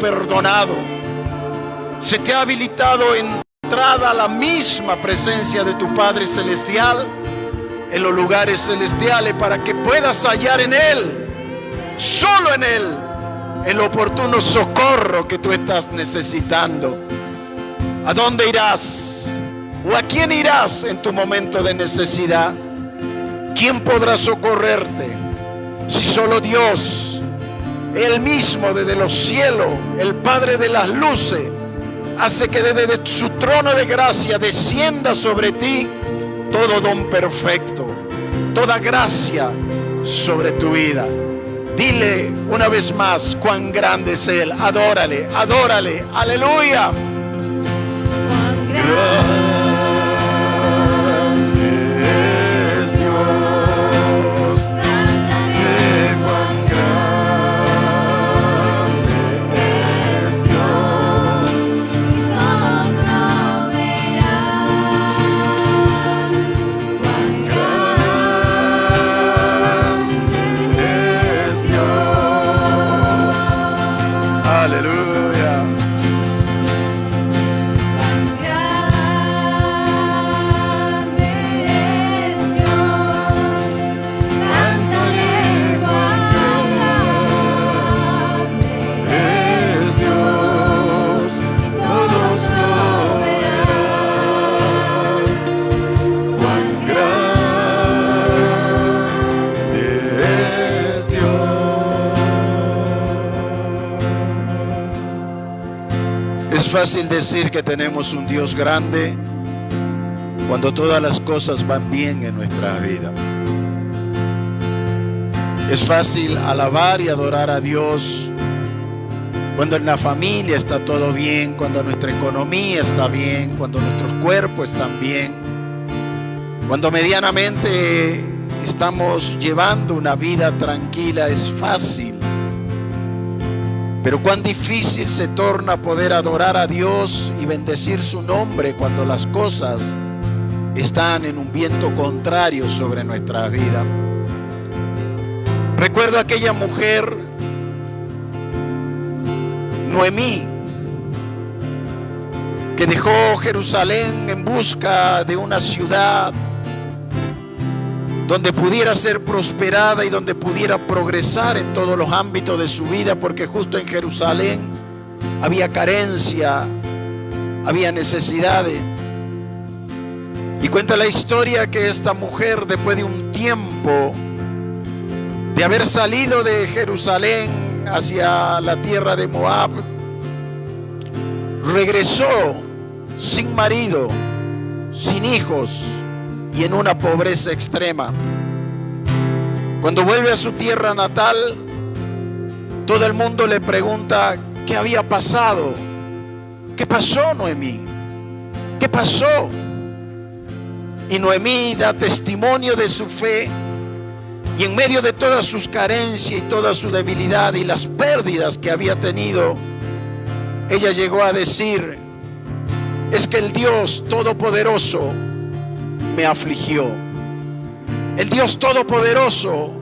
perdonado. Se te ha habilitado entrada a la misma presencia de tu Padre Celestial en los lugares celestiales para que puedas hallar en Él, solo en Él, el oportuno socorro que tú estás necesitando. ¿A dónde irás? ¿O a quién irás en tu momento de necesidad? ¿Quién podrá socorrerte? Si solo Dios, Él mismo desde los cielos, el Padre de las luces, hace que desde su trono de gracia descienda sobre ti todo don perfecto, toda gracia sobre tu vida. Dile una vez más cuán grande es Él. Adórale, adórale, aleluya. Cuán grande es Dios, cantaré cuán grande es Dios, y todos lo verán. Cuán grande es Dios. Aleluya. Es fácil decir que tenemos un Dios grande cuando todas las cosas van bien en nuestra vida. Es fácil alabar y adorar a Dios cuando en la familia está todo bien, cuando nuestra economía está bien, cuando nuestros cuerpos están bien, cuando medianamente estamos llevando una vida tranquila. Es fácil. Pero cuán difícil se torna poder adorar a Dios y bendecir su nombre cuando las cosas están en un viento contrario sobre nuestra vida. Recuerdo a aquella mujer, Noemí, que dejó Jerusalén en busca de una ciudad donde pudiera ser prosperada y donde pudiera progresar en todos los ámbitos de su vida, porque justo en Jerusalén había carencia, había necesidades. Y cuenta la historia que esta mujer, después de un tiempo de haber salido de Jerusalén hacia la tierra de Moab, regresó sin marido, sin hijos y en una pobreza extrema. Cuando vuelve a su tierra natal, todo el mundo le pregunta qué había pasado. ¿Qué pasó, Noemí? ¿Qué pasó? Y Noemí da testimonio de su fe, y en medio de todas sus carencias y toda su debilidad y las pérdidas que había tenido, ella llegó a decir: es que el Dios Todopoderoso me afligió. El Dios Todopoderoso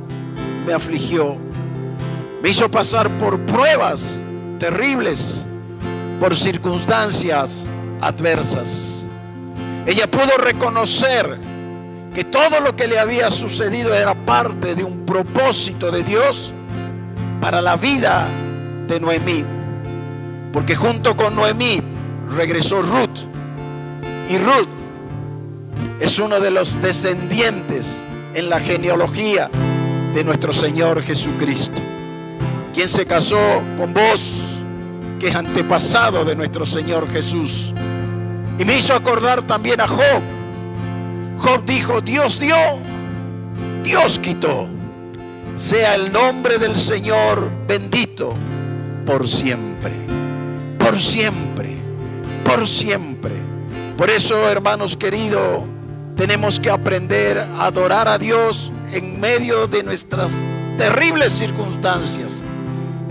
me afligió. Me hizo pasar por pruebas terribles, por circunstancias adversas. Ella pudo reconocer que todo lo que le había sucedido era parte de un propósito de Dios para la vida de Noemí. Porque junto con Noemí regresó Ruth. Y Ruth es uno de los descendientes en la genealogía de nuestro Señor Jesucristo, quien se casó con Boaz, que es antepasado de nuestro Señor Jesús. Y me hizo acordar también a Job. Job dijo: Dios dio, Dios quitó. Sea el nombre del Señor bendito por siempre, por siempre, por siempre. Por eso, hermanos queridos, tenemos que aprender a adorar a Dios en medio de nuestras terribles circunstancias,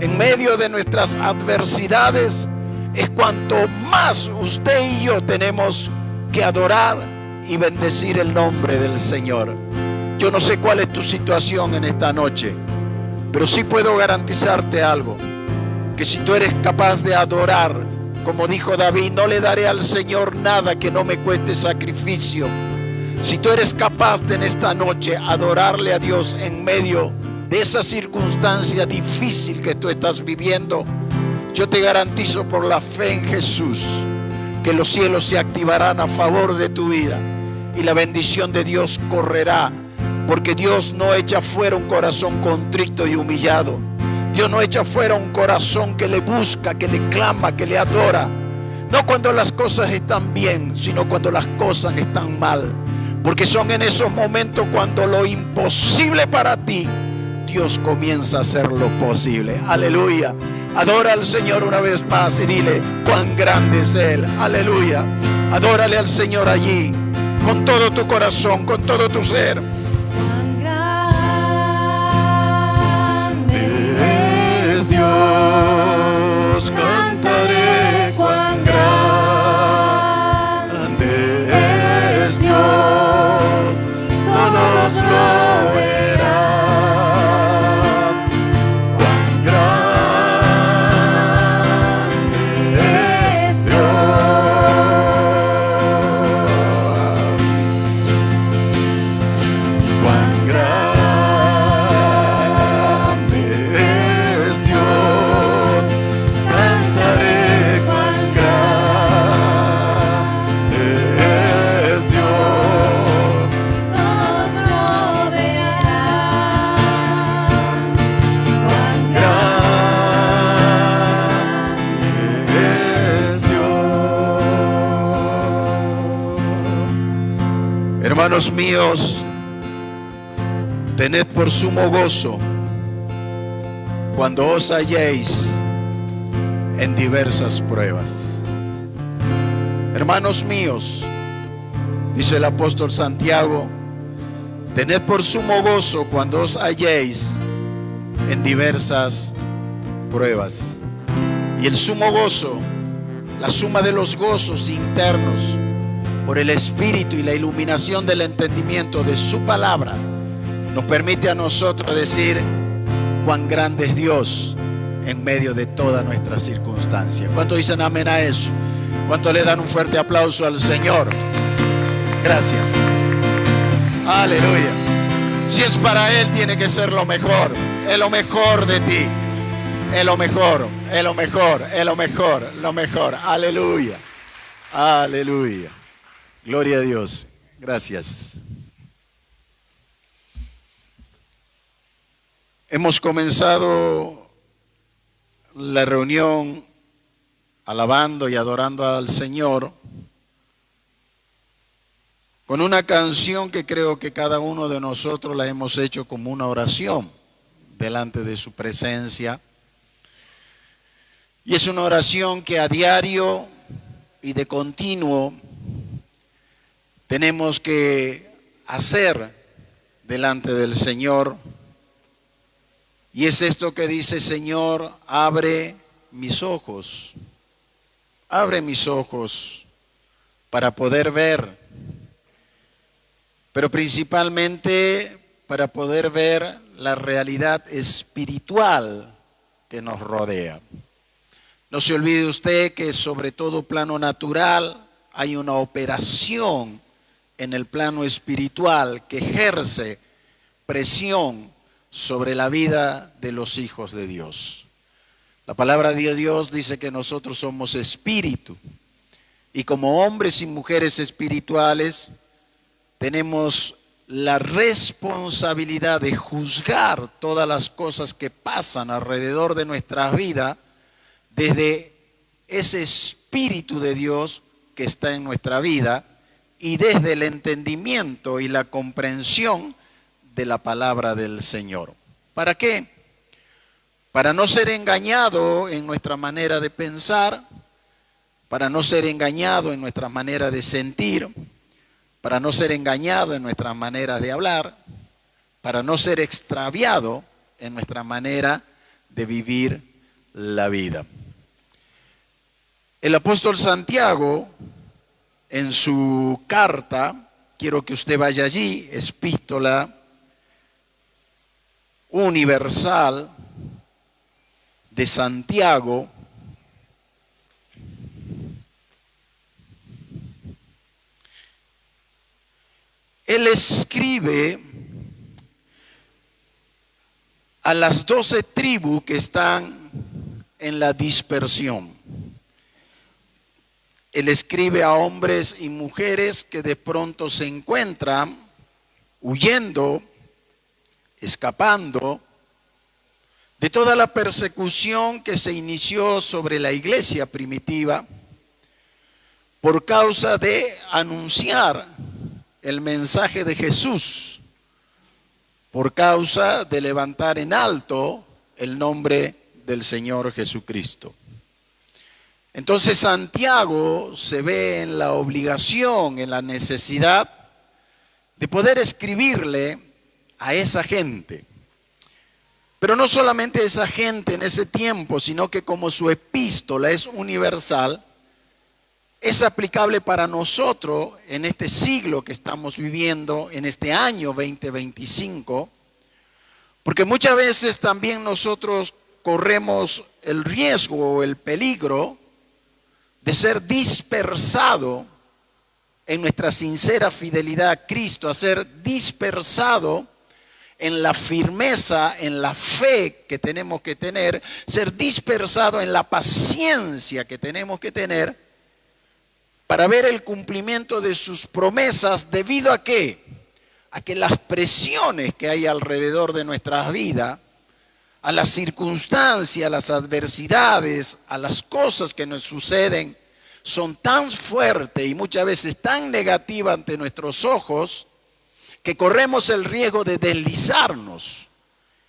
en medio de nuestras adversidades. Es cuanto más usted y yo tenemos que adorar y bendecir el nombre del Señor. Yo no sé cuál es tu situación en esta noche, pero sí puedo garantizarte algo: que si tú eres capaz de adorar, como dijo David, no le daré al Señor nada que no me cueste sacrificio. Si tú eres capaz de en esta noche adorarle a Dios en medio de esa circunstancia difícil que tú estás viviendo, yo te garantizo por la fe en Jesús que los cielos se activarán a favor de tu vida y la bendición de Dios correrá, porque Dios no echa fuera un corazón contrito y humillado. Dios no echa fuera un corazón que le busca, que le clama, que le adora. No cuando las cosas están bien, sino cuando las cosas están mal. Porque son en esos momentos cuando lo imposible para ti, Dios comienza a hacer lo posible. Aleluya. Adora al Señor una vez más y dile cuán grande es Él. Aleluya. Adórale al Señor allí, con todo tu corazón, con todo tu ser. Cuán grande es Dios, cantaré cuán grande es Dios, todos lo verán. Cuán grande es Dios, cuán grande es Dios, cantaré cuán grande es Dios. todos lo verán. Cuán Grande es Dios. Hermanos míos, tened por sumo gozo cuando os halléis en diversas pruebas. Hermanos míos, dice el apóstol Santiago, tened por sumo gozo cuando os halléis en diversas pruebas. Y el sumo gozo, la suma de los gozos internos por el Espíritu y la iluminación del entendimiento de su palabra, nos permite a nosotros decir cuán grande es Dios en medio de toda nuestra circunstancia. ¿Cuántos dicen amén a eso? ¿Cuántos le dan un fuerte aplauso al Señor? Gracias. Aleluya. Si es para Él, tiene que ser lo mejor. Es lo mejor de ti. Es lo mejor, es lo mejor, es lo mejor, lo mejor. Aleluya. Aleluya. Gloria a Dios. Gracias. Hemos comenzado la reunión alabando y adorando al Señor con una canción que creo que cada uno de nosotros la hemos hecho como una oración delante de su presencia. Y es una oración que a diario y de continuo tenemos que hacer delante del Señor. Y es esto que dice: Señor, abre mis ojos para poder ver, pero principalmente para poder ver la realidad espiritual que nos rodea. No se olvide usted que sobre todo plano natural hay una operación en el plano espiritual que ejerce presión sobre la vida de los hijos de Dios. La palabra de Dios dice que nosotros somos espíritu y como hombres y mujeres espirituales tenemos la responsabilidad de juzgar todas las cosas que pasan alrededor de nuestras vidas desde ese Espíritu de Dios que está en nuestra vida y desde el entendimiento y la comprensión de la palabra del Señor. ¿Para qué? Para no ser engañado en nuestra manera de pensar, para no ser engañado en nuestra manera de sentir, para no ser engañado en nuestra manera de hablar, para no ser extraviado en nuestra manera de vivir la vida. El apóstol Santiago, en su carta, quiero que usted vaya allí, epístola universal de Santiago, él escribe a las 12 tribus que están en la dispersión. Él escribe a hombres y mujeres que de pronto se encuentran huyendo, escapando de toda la persecución que se inició sobre la iglesia primitiva por causa de anunciar el mensaje de Jesús, por causa de levantar en alto el nombre del Señor Jesucristo. Entonces Santiago se ve en la obligación, en la necesidad de poder escribirle a esa gente. Pero no solamente esa gente en ese tiempo, sino que como su epístola es universal, es aplicable para nosotros en este siglo que estamos viviendo, en este año 2025, porque muchas veces también nosotros corremos el riesgo o el peligro de ser dispersado en nuestra sincera fidelidad a Cristo, a ser dispersado en la firmeza, en la fe que tenemos que tener, ser dispersado en la paciencia que tenemos que tener para ver el cumplimiento de sus promesas. ¿Debido a qué? A que las presiones que hay alrededor de nuestras vidas, a las circunstancias, a las adversidades, a las cosas que nos suceden, son tan fuertes y muchas veces tan negativas ante nuestros ojos, que corremos el riesgo de deslizarnos,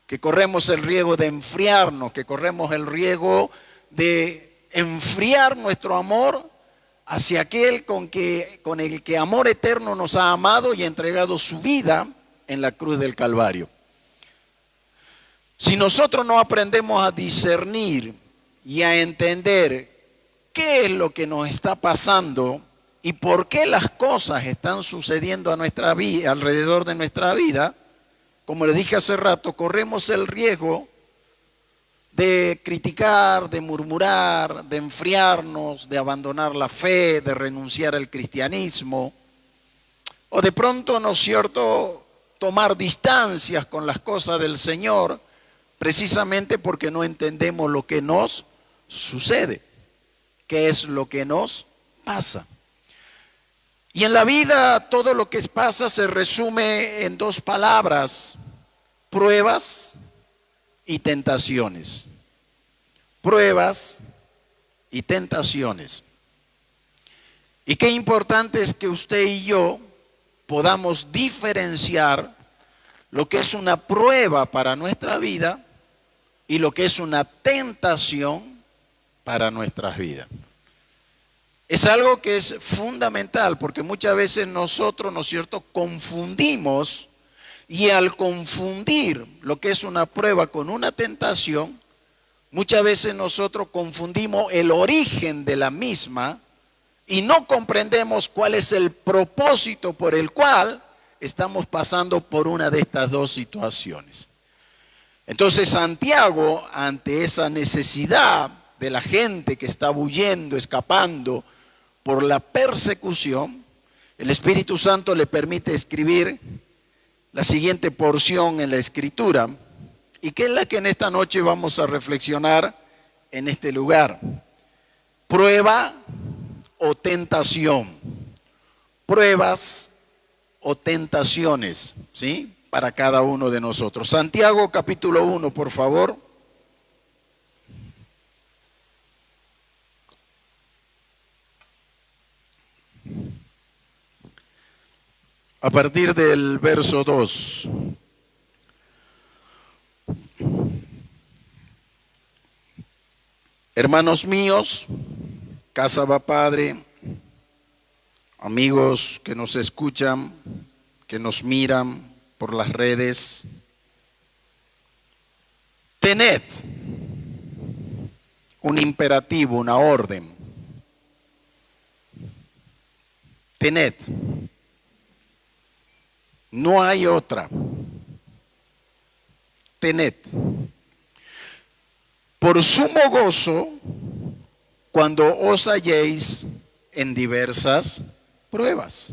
que corremos el riesgo de enfriarnos, que corremos el riesgo de enfriar nuestro amor hacia aquel con el que amor eterno nos ha amado y entregado su vida en la cruz del Calvario. Si nosotros no aprendemos a discernir y a entender qué es lo que nos está pasando y por qué las cosas están sucediendo a nuestra vida, alrededor de nuestra vida, como le dije hace rato, corremos el riesgo de criticar, de murmurar, de enfriarnos, de abandonar la fe, de renunciar al cristianismo, o de pronto, ¿no es cierto?, tomar distancias con las cosas del Señor, precisamente porque no entendemos lo que nos sucede, qué es lo que nos pasa. Y en la vida todo lo que pasa se resume en dos palabras: pruebas y tentaciones. Pruebas y tentaciones. Y qué importante es que usted y yo podamos diferenciar lo que es una prueba para nuestra vida y lo que es una tentación para nuestras vidas. Es algo que es fundamental, porque muchas veces nosotros, ¿no es cierto?, confundimos, y al confundir lo que es una prueba con una tentación, muchas veces nosotros confundimos el origen de la misma y no comprendemos cuál es el propósito por el cual estamos pasando por una de estas dos situaciones. Entonces Santiago, ante esa necesidad de la gente que está huyendo, escapando por la persecución, el Espíritu Santo le permite escribir la siguiente porción en la Escritura, y que es la que en esta noche vamos a reflexionar en este lugar. Prueba o tentación. Pruebas o tentaciones, ¿sí?, para cada uno de nosotros. Santiago capítulo 1, por favor. A partir del verso 2. Hermanos míos, Casa Va Padre, amigos que nos escuchan, que nos miran por las redes, tened un imperativo, una orden. Tened. No hay otra. Tened. por sumo gozo cuando os halléis en diversas pruebas.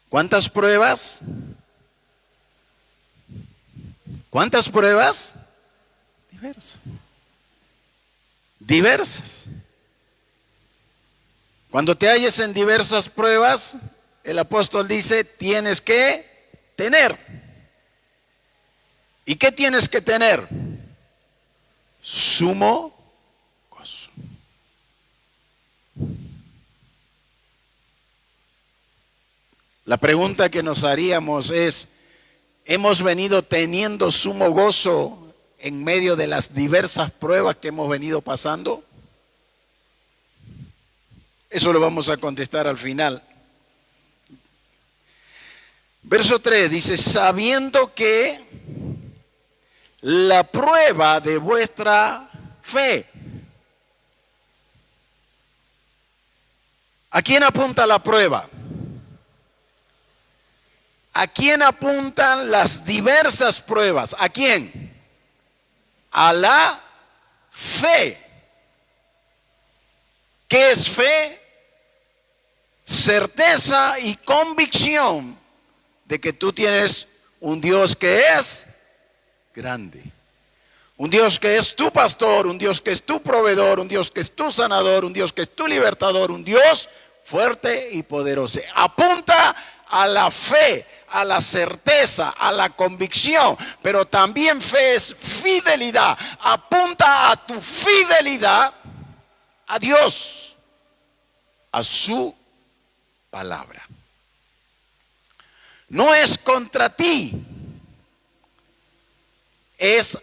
¿Cuántas pruebas? ¿Cuántas pruebas? Diversas. Diversas. Cuando te halles en diversas pruebas, el apóstol dice, tienes que tener. ¿Y qué tienes que tener? Sumo gozo. La pregunta que nos haríamos es, ¿hemos venido teniendo sumo gozo en medio de las diversas pruebas que hemos venido pasando? Eso lo vamos a contestar al final. Verso 3 dice, sabiendo que la prueba de vuestra fe. ¿A quién apunta la prueba? ¿A quién apuntan las diversas pruebas? ¿A quién? A la fe. ¿Qué es fe? Certeza y convicción de que tú tienes un Dios que es grande. Un Dios que es tu pastor, un Dios que es tu proveedor, un Dios que es tu sanador, un Dios que es tu libertador, un Dios fuerte y poderoso. Apunta a la fe, a la certeza, a la convicción, pero también fe es fidelidad. Apunta a tu fidelidad a Dios, a su palabra. No es contra ti, es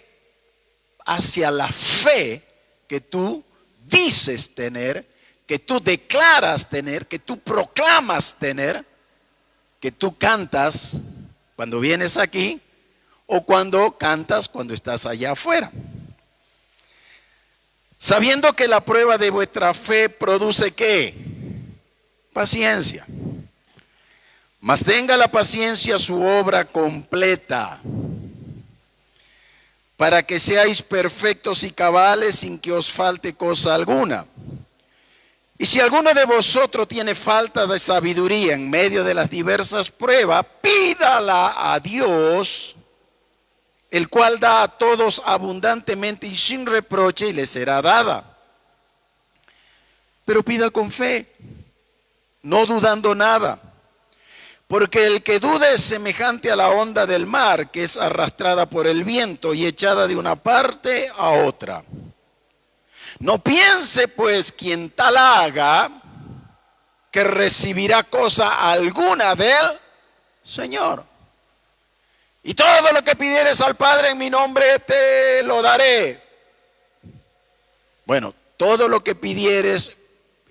hacia la fe que tú dices tener, que tú declaras tener, que tú proclamas tener, que tú cantas cuando vienes aquí o cuando cantas cuando estás allá afuera. Sabiendo que la prueba de vuestra fe produce ¿qué? Paciencia. Mas tenga la paciencia su obra completa, para que seáis perfectos y cabales sin que os falte cosa alguna. Y si alguno de vosotros tiene falta de sabiduría en medio de las diversas pruebas, pídala a Dios, el cual da a todos abundantemente y sin reproche, y le será dada. Pero pida con fe, no dudando nada. Porque el que dude es semejante a la onda del mar, que es arrastrada por el viento y echada de una parte a otra. No piense pues quien tal haga, que recibirá cosa alguna del Señor. Y todo lo que pidieres al Padre en mi nombre te lo daré. Bueno, todo lo que pidieres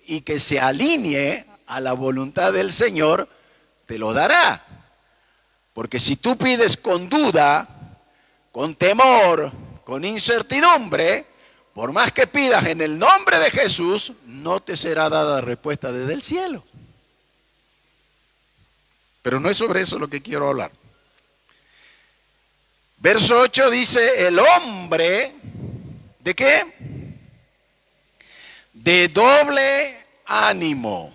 y que se alinee a la voluntad del Señor, te lo dará. Porque si tú pides con duda, con temor, con incertidumbre, por más que pidas en el nombre de Jesús, no te será dada respuesta desde el cielo. Pero no es sobre eso lo que quiero hablar. Verso 8 dice, el hombre, ¿de qué? De doble ánimo.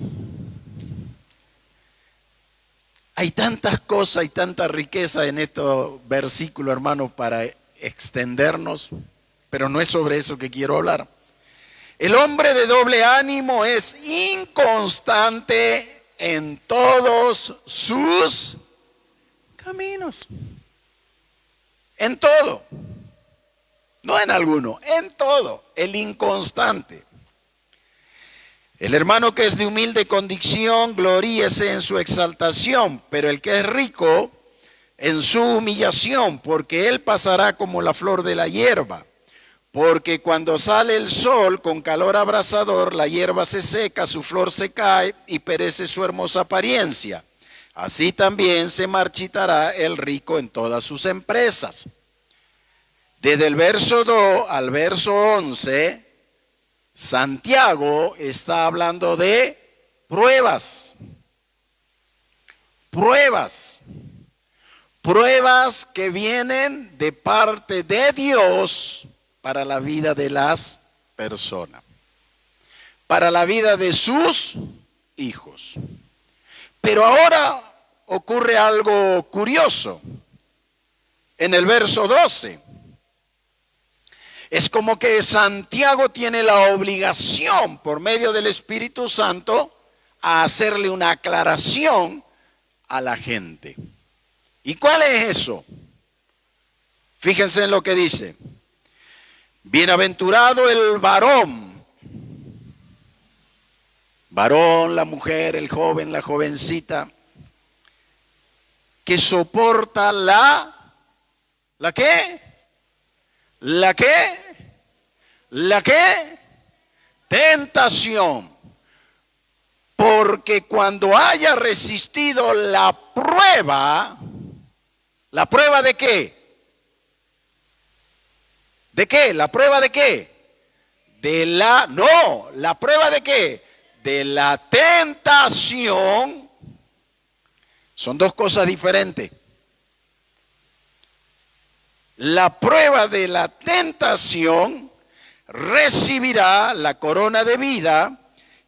Hay tantas cosas y tanta riqueza en estos versículos, hermanos, para extendernos, pero no es sobre eso que quiero hablar. El hombre de doble ánimo es inconstante en todos sus caminos. En todo. No en alguno, en todo. El inconstante. El hermano que es de humilde condición, gloríese en su exaltación, pero el que es rico en su humillación, porque él pasará como la flor de la hierba. Porque cuando sale el sol con calor abrasador, la hierba se seca, su flor se cae y perece su hermosa apariencia. Así también se marchitará el rico en todas sus empresas. Desde el verso 2 al verso 11, Santiago está hablando de pruebas. Pruebas. pruebas que vienen de parte de Dios para la vida de las personas, para la vida de sus hijos. Pero ahora ocurre algo curioso. En el verso 12, es como que Santiago tiene la obligación por medio del Espíritu Santo a hacerle una aclaración a la gente. ¿Y cuál es eso? Fíjense en lo que dice. Bienaventurado el varón, la mujer, el joven, la jovencita, que soporta ¿la qué? ¿La qué? ¿La qué? Tentación. Porque cuando haya resistido ¿la prueba de qué? ¿De qué? ¿La prueba de qué? ¿la prueba de qué? De la tentación. Son dos cosas diferentes. La prueba de la tentación recibirá la corona de vida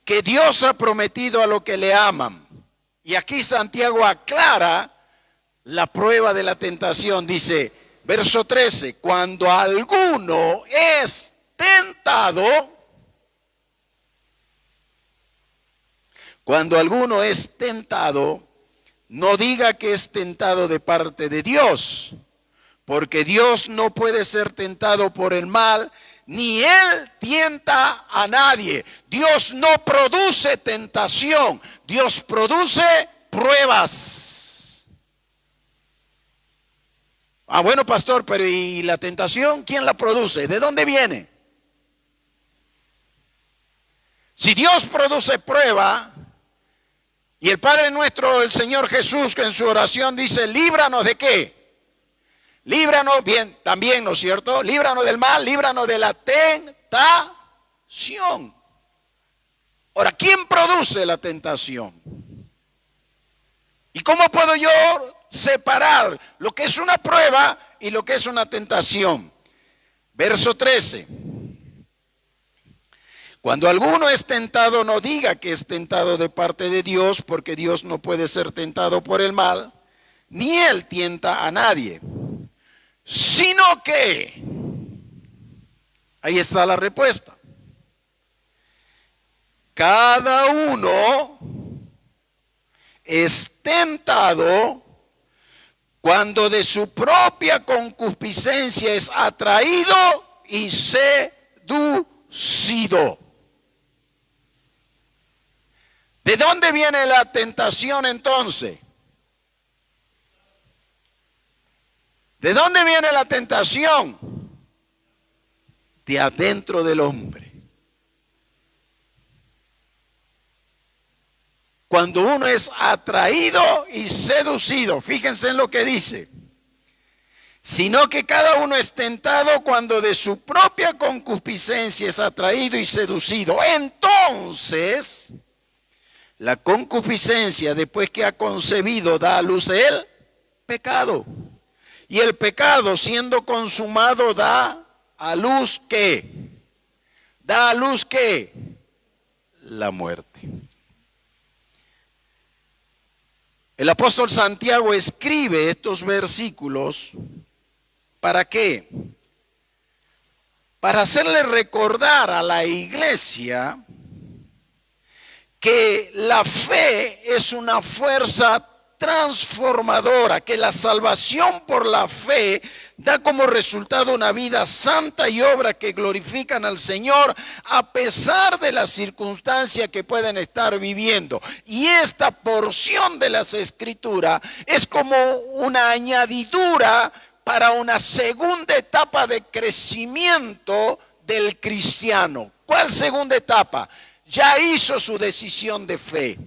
que Dios ha prometido a los que le aman. Y aquí Santiago aclara la prueba de la tentación. Dice, verso 13, cuando alguno es tentado, no diga que es tentado de parte de Dios, porque Dios no puede ser tentado por el mal, ni Él tienta a nadie. Dios no produce tentación, Dios produce pruebas. Ah, bueno, pastor, pero ¿y la tentación quién la produce? ¿De dónde viene? Si Dios produce prueba, y el Padre nuestro, el Señor Jesús, que en su oración dice, líbranos ¿de qué? Líbranos, bien, también, ¿no es cierto? Líbranos del mal, líbranos de la tentación. Ahora, ¿quién produce la tentación? ¿Y cómo puedo yo separar lo que es una prueba y lo que es una tentación? Verso 13. Cuando alguno es tentado, no diga que es tentado de parte de Dios, porque Dios no puede ser tentado por el mal, ni Él tienta a nadie. Sino que, ahí está la respuesta, cada uno es tentado cuando de su propia concupiscencia es atraído y seducido. ¿De dónde viene la tentación entonces? ¿De dónde viene la tentación? De adentro del hombre. Cuando uno es atraído y seducido, fíjense en lo que dice. Sino que cada uno es tentado cuando de su propia concupiscencia es atraído y seducido. Entonces, la concupiscencia, después que ha concebido, da a luz el pecado. Y el pecado, siendo consumado, da a luz ¿qué? Da a luz ¿qué? La muerte. El apóstol Santiago escribe estos versículos, ¿para qué? Para hacerle recordar a la iglesia que la fe es una fuerza transformadora, que la salvación por la fe da como resultado una vida santa y obras que glorifican al Señor a pesar de las circunstancias que pueden estar viviendo. Y esta porción de las Escrituras es como una añadidura para una segunda etapa de crecimiento del cristiano. ¿Cuál segunda etapa? Ya hizo su decisión de fe.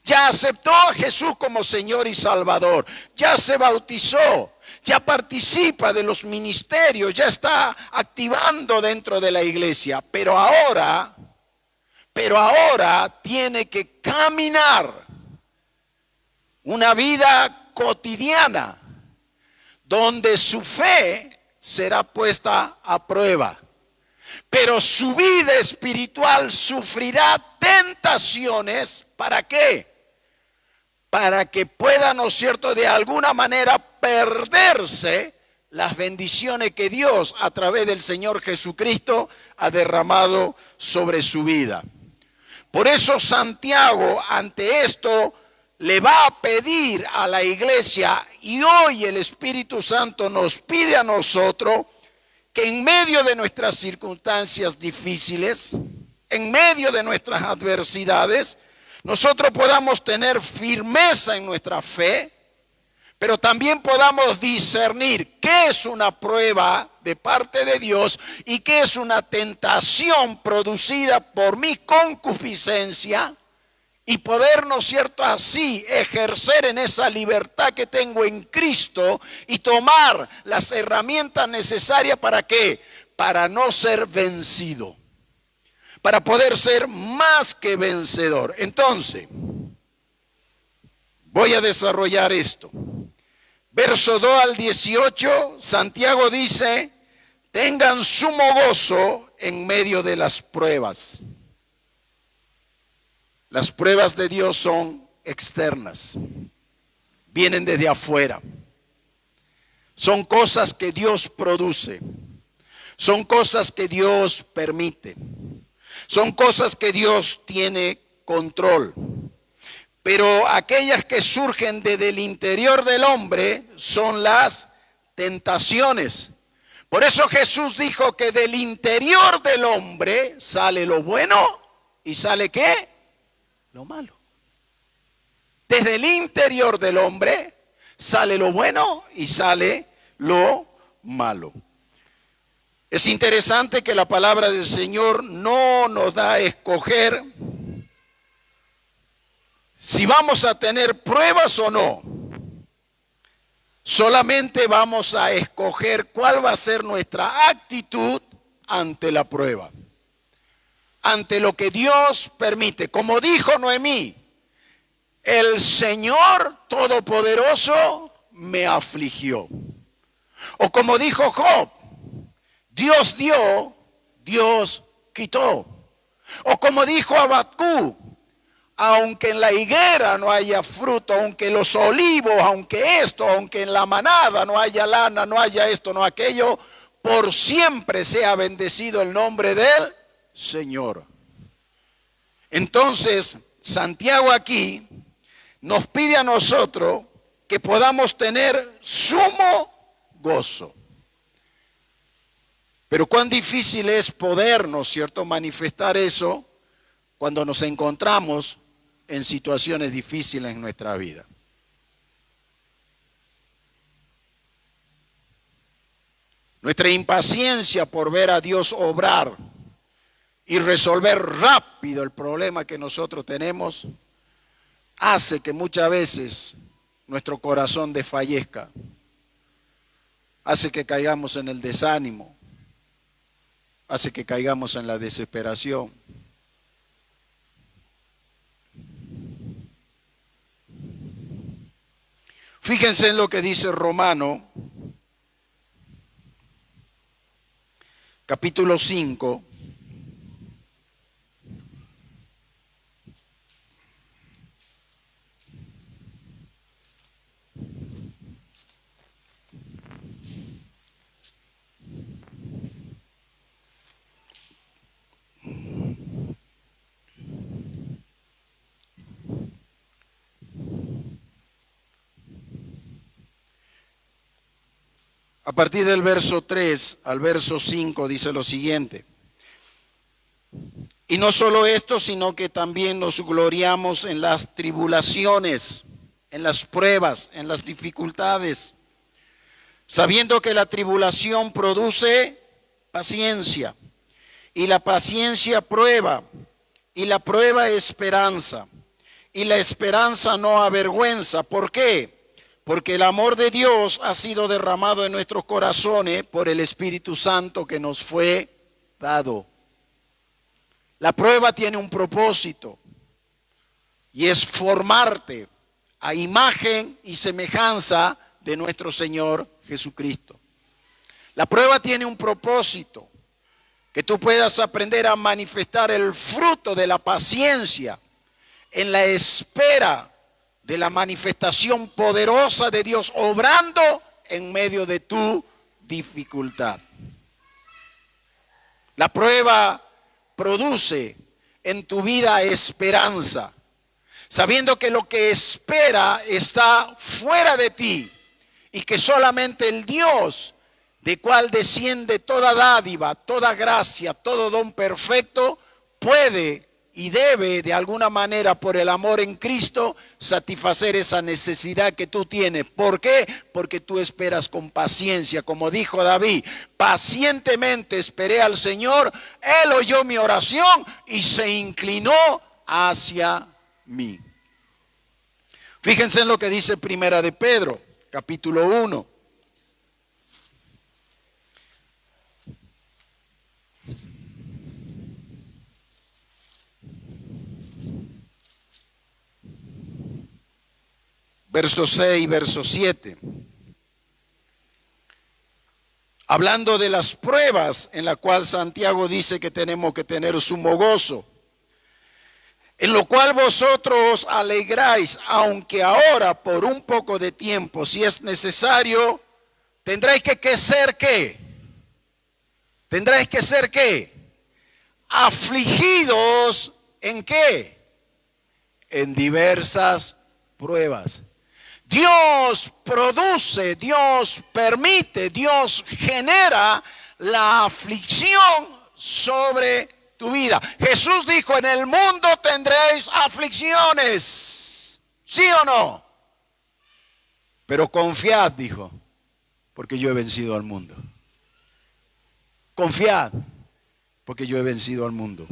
Ya aceptó a Jesús como Señor y Salvador. Ya se bautizó. Ya participa de los ministerios. Ya está activando dentro de la iglesia. Pero ahora tiene que caminar una vida cotidiana donde su fe será puesta a prueba. Pero su vida espiritual sufrirá tentaciones. ¿Para qué? Para que pueda, ¿no es cierto?, de alguna manera perderse las bendiciones que Dios a través del Señor Jesucristo ha derramado sobre su vida. Por eso Santiago ante esto le va a pedir a la iglesia, y hoy el Espíritu Santo nos pide a nosotros, que en medio de nuestras circunstancias difíciles, en medio de nuestras adversidades, nosotros podamos tener firmeza en nuestra fe, pero también podamos discernir qué es una prueba de parte de Dios y qué es una tentación producida por mi concupiscencia, y poder, ¿no es cierto?, así ejercer en esa libertad que tengo en Cristo y tomar las herramientas necesarias. ¿Para qué? Para no ser vencido, para poder ser más que vencedor. Entonces, voy a desarrollar esto. Verso 2 al 18, Santiago dice: tengan sumo gozo en medio de las pruebas. Las pruebas de Dios son externas, vienen desde afuera. Son cosas que Dios produce, son cosas que Dios permite, son cosas que Dios tiene control. Pero aquellas que surgen desde el interior del hombre son las tentaciones. Por eso Jesús dijo que del interior del hombre sale lo bueno y sale ¿qué? Lo malo. Desde el interior del hombre sale lo bueno y sale lo malo. Es interesante que la palabra del Señor no nos da a escoger si vamos a tener pruebas o no. Solamente vamos a escoger cuál va a ser nuestra actitud ante la prueba, ante lo que Dios permite. Como dijo Noemí, el Señor Todopoderoso me afligió. O como dijo Job, Dios dio, Dios quitó. O como dijo Habacuc, aunque en la higuera no haya fruto, aunque los olivos, aunque esto, aunque en la manada no haya lana, no haya esto, no aquello, por siempre sea bendecido el nombre del Señor. Entonces, Santiago aquí nos pide a nosotros que podamos tener sumo gozo. Pero cuán difícil es poder, ¿no es cierto?, manifestar eso cuando nos encontramos en situaciones difíciles en nuestra vida. Nuestra impaciencia por ver a Dios obrar y resolver rápido el problema que nosotros tenemos hace que muchas veces nuestro corazón desfallezca, hace que caigamos en el desánimo, hace que caigamos en la desesperación. Fíjense en lo que dice Romano, capítulo 5. A partir del verso 3 al verso 5 dice lo siguiente: y no solo esto, sino que también nos gloriamos en las tribulaciones, en las pruebas, en las dificultades, sabiendo que la tribulación produce paciencia, y la paciencia prueba, y la prueba esperanza, y la esperanza no avergüenza. ¿Por qué? Porque el amor de Dios ha sido derramado en nuestros corazones por el Espíritu Santo que nos fue dado. La prueba tiene un propósito y es formarte a imagen y semejanza de nuestro Señor Jesucristo. La prueba tiene un propósito, que tú puedas aprender a manifestar el fruto de la paciencia en la espera de la manifestación poderosa de Dios obrando en medio de tu dificultad. La prueba produce en tu vida esperanza, sabiendo que lo que espera está fuera de ti y que solamente el Dios de cual desciende toda dádiva, toda gracia, todo don perfecto, puede y debe de alguna manera por el amor en Cristo satisfacer esa necesidad que tú tienes. ¿Por qué? Porque tú esperas con paciencia, como dijo David, pacientemente esperé al Señor, Él oyó mi oración y se inclinó hacia mí. Fíjense en lo que dice Primera de Pedro, capítulo 1. Verso 6, verso 7. Hablando de las pruebas en la cual Santiago dice que tenemos que tener sumo gozo. En lo cual vosotros os alegráis, aunque ahora por un poco de tiempo, si es necesario, tendréis que ser ¿qué? Tendréis que ser ¿qué? Afligidos ¿en qué? En diversas pruebas. Dios produce, Dios permite, Dios genera la aflicción sobre tu vida. Jesús dijo, en el mundo tendréis aflicciones. ¿Sí o no? Pero confiad, dijo, porque yo he vencido al mundo. Confiad, porque yo he vencido al mundo.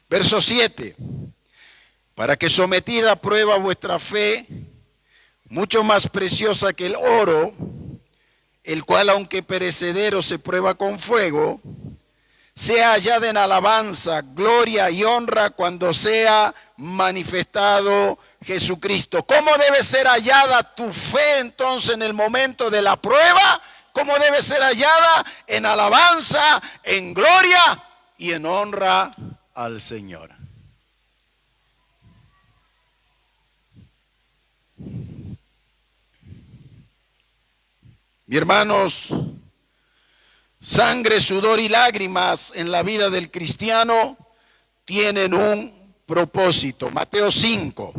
Verso 7. Para que sometida a prueba vuestra fe, mucho más preciosa que el oro, el cual aunque perecedero se prueba con fuego, sea hallada en alabanza, gloria y honra cuando sea manifestado Jesucristo. ¿Cómo debe ser hallada tu fe entonces en el momento de la prueba? ¿Cómo debe ser hallada? En alabanza, en gloria y en honra al Señor. Mis hermanos, sangre, sudor y lágrimas en la vida del cristiano tienen un propósito. Mateo 5.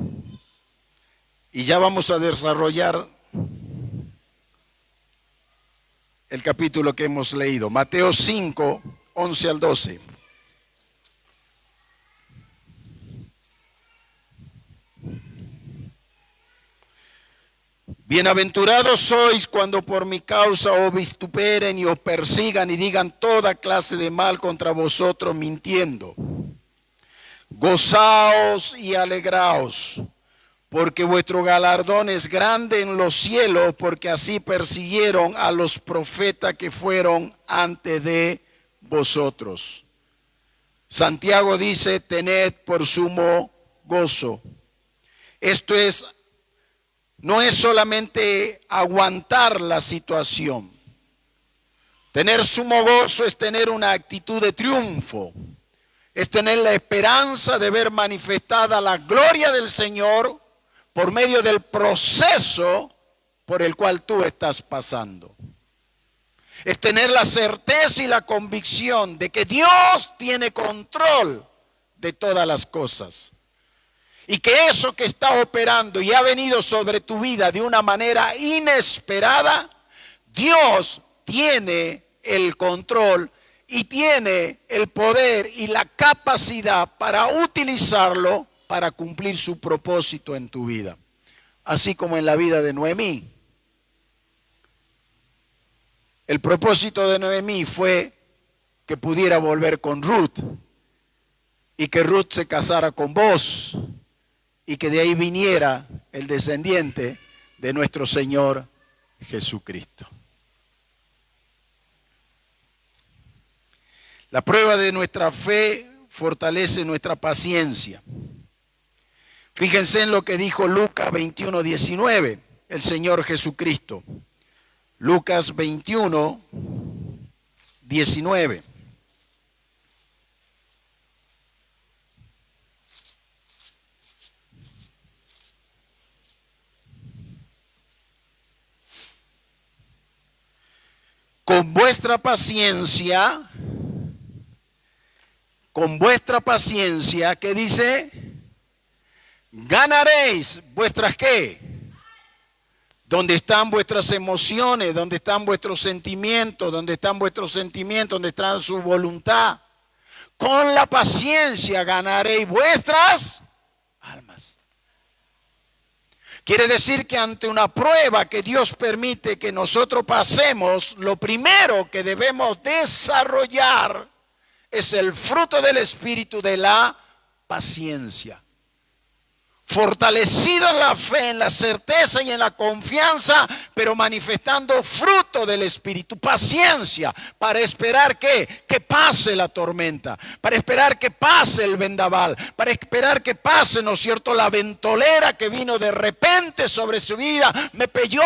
Y ya vamos a desarrollar el capítulo que hemos leído. Mateo 5, 11 al 12. Bienaventurados sois cuando por mi causa os vituperen y os persigan y digan toda clase de mal contra vosotros mintiendo. Gozaos y alegraos, porque vuestro galardón es grande en los cielos, porque así persiguieron a los profetas que fueron antes de vosotros. Santiago dice, tened por sumo gozo. Esto es, no es solamente aguantar la situación. Tener sumo gozo es tener una actitud de triunfo. Es tener la esperanza de ver manifestada la gloria del Señor por medio del proceso por el cual tú estás pasando. Es tener la certeza y la convicción de que Dios tiene control de todas las cosas. Y que eso que está operando y ha venido sobre tu vida de una manera inesperada, Dios tiene el control y tiene el poder y la capacidad para utilizarlo para cumplir su propósito en tu vida. Así como en la vida de Noemí. El propósito de Noemí fue que pudiera volver con Ruth y que Ruth se casara con Boaz y que de ahí viniera el descendiente de nuestro Señor Jesucristo. La prueba de nuestra fe fortalece nuestra paciencia. Fíjense en lo que dijo Lucas 21:19. el Señor Jesucristo. Lucas 21, 19. Con vuestra paciencia, ¿qué dice? Ganaréis vuestras ¿qué? ¿Dónde están vuestras emociones? ¿Dónde están vuestros sentimientos? ¿Dónde están vuestros sentimientos? ¿Dónde está su voluntad? Con la paciencia ganaréis vuestras almas. Quiere decir que ante una prueba que Dios permite que nosotros pasemos, lo primero que debemos desarrollar es el fruto del Espíritu de la paciencia. Fortalecido en la fe, en la certeza y en la confianza, pero manifestando fruto del Espíritu, paciencia, para esperar que pase la tormenta, para esperar que pase el vendaval, para esperar que pase, ¿no es cierto?, la ventolera que vino de repente sobre su vida, me pilló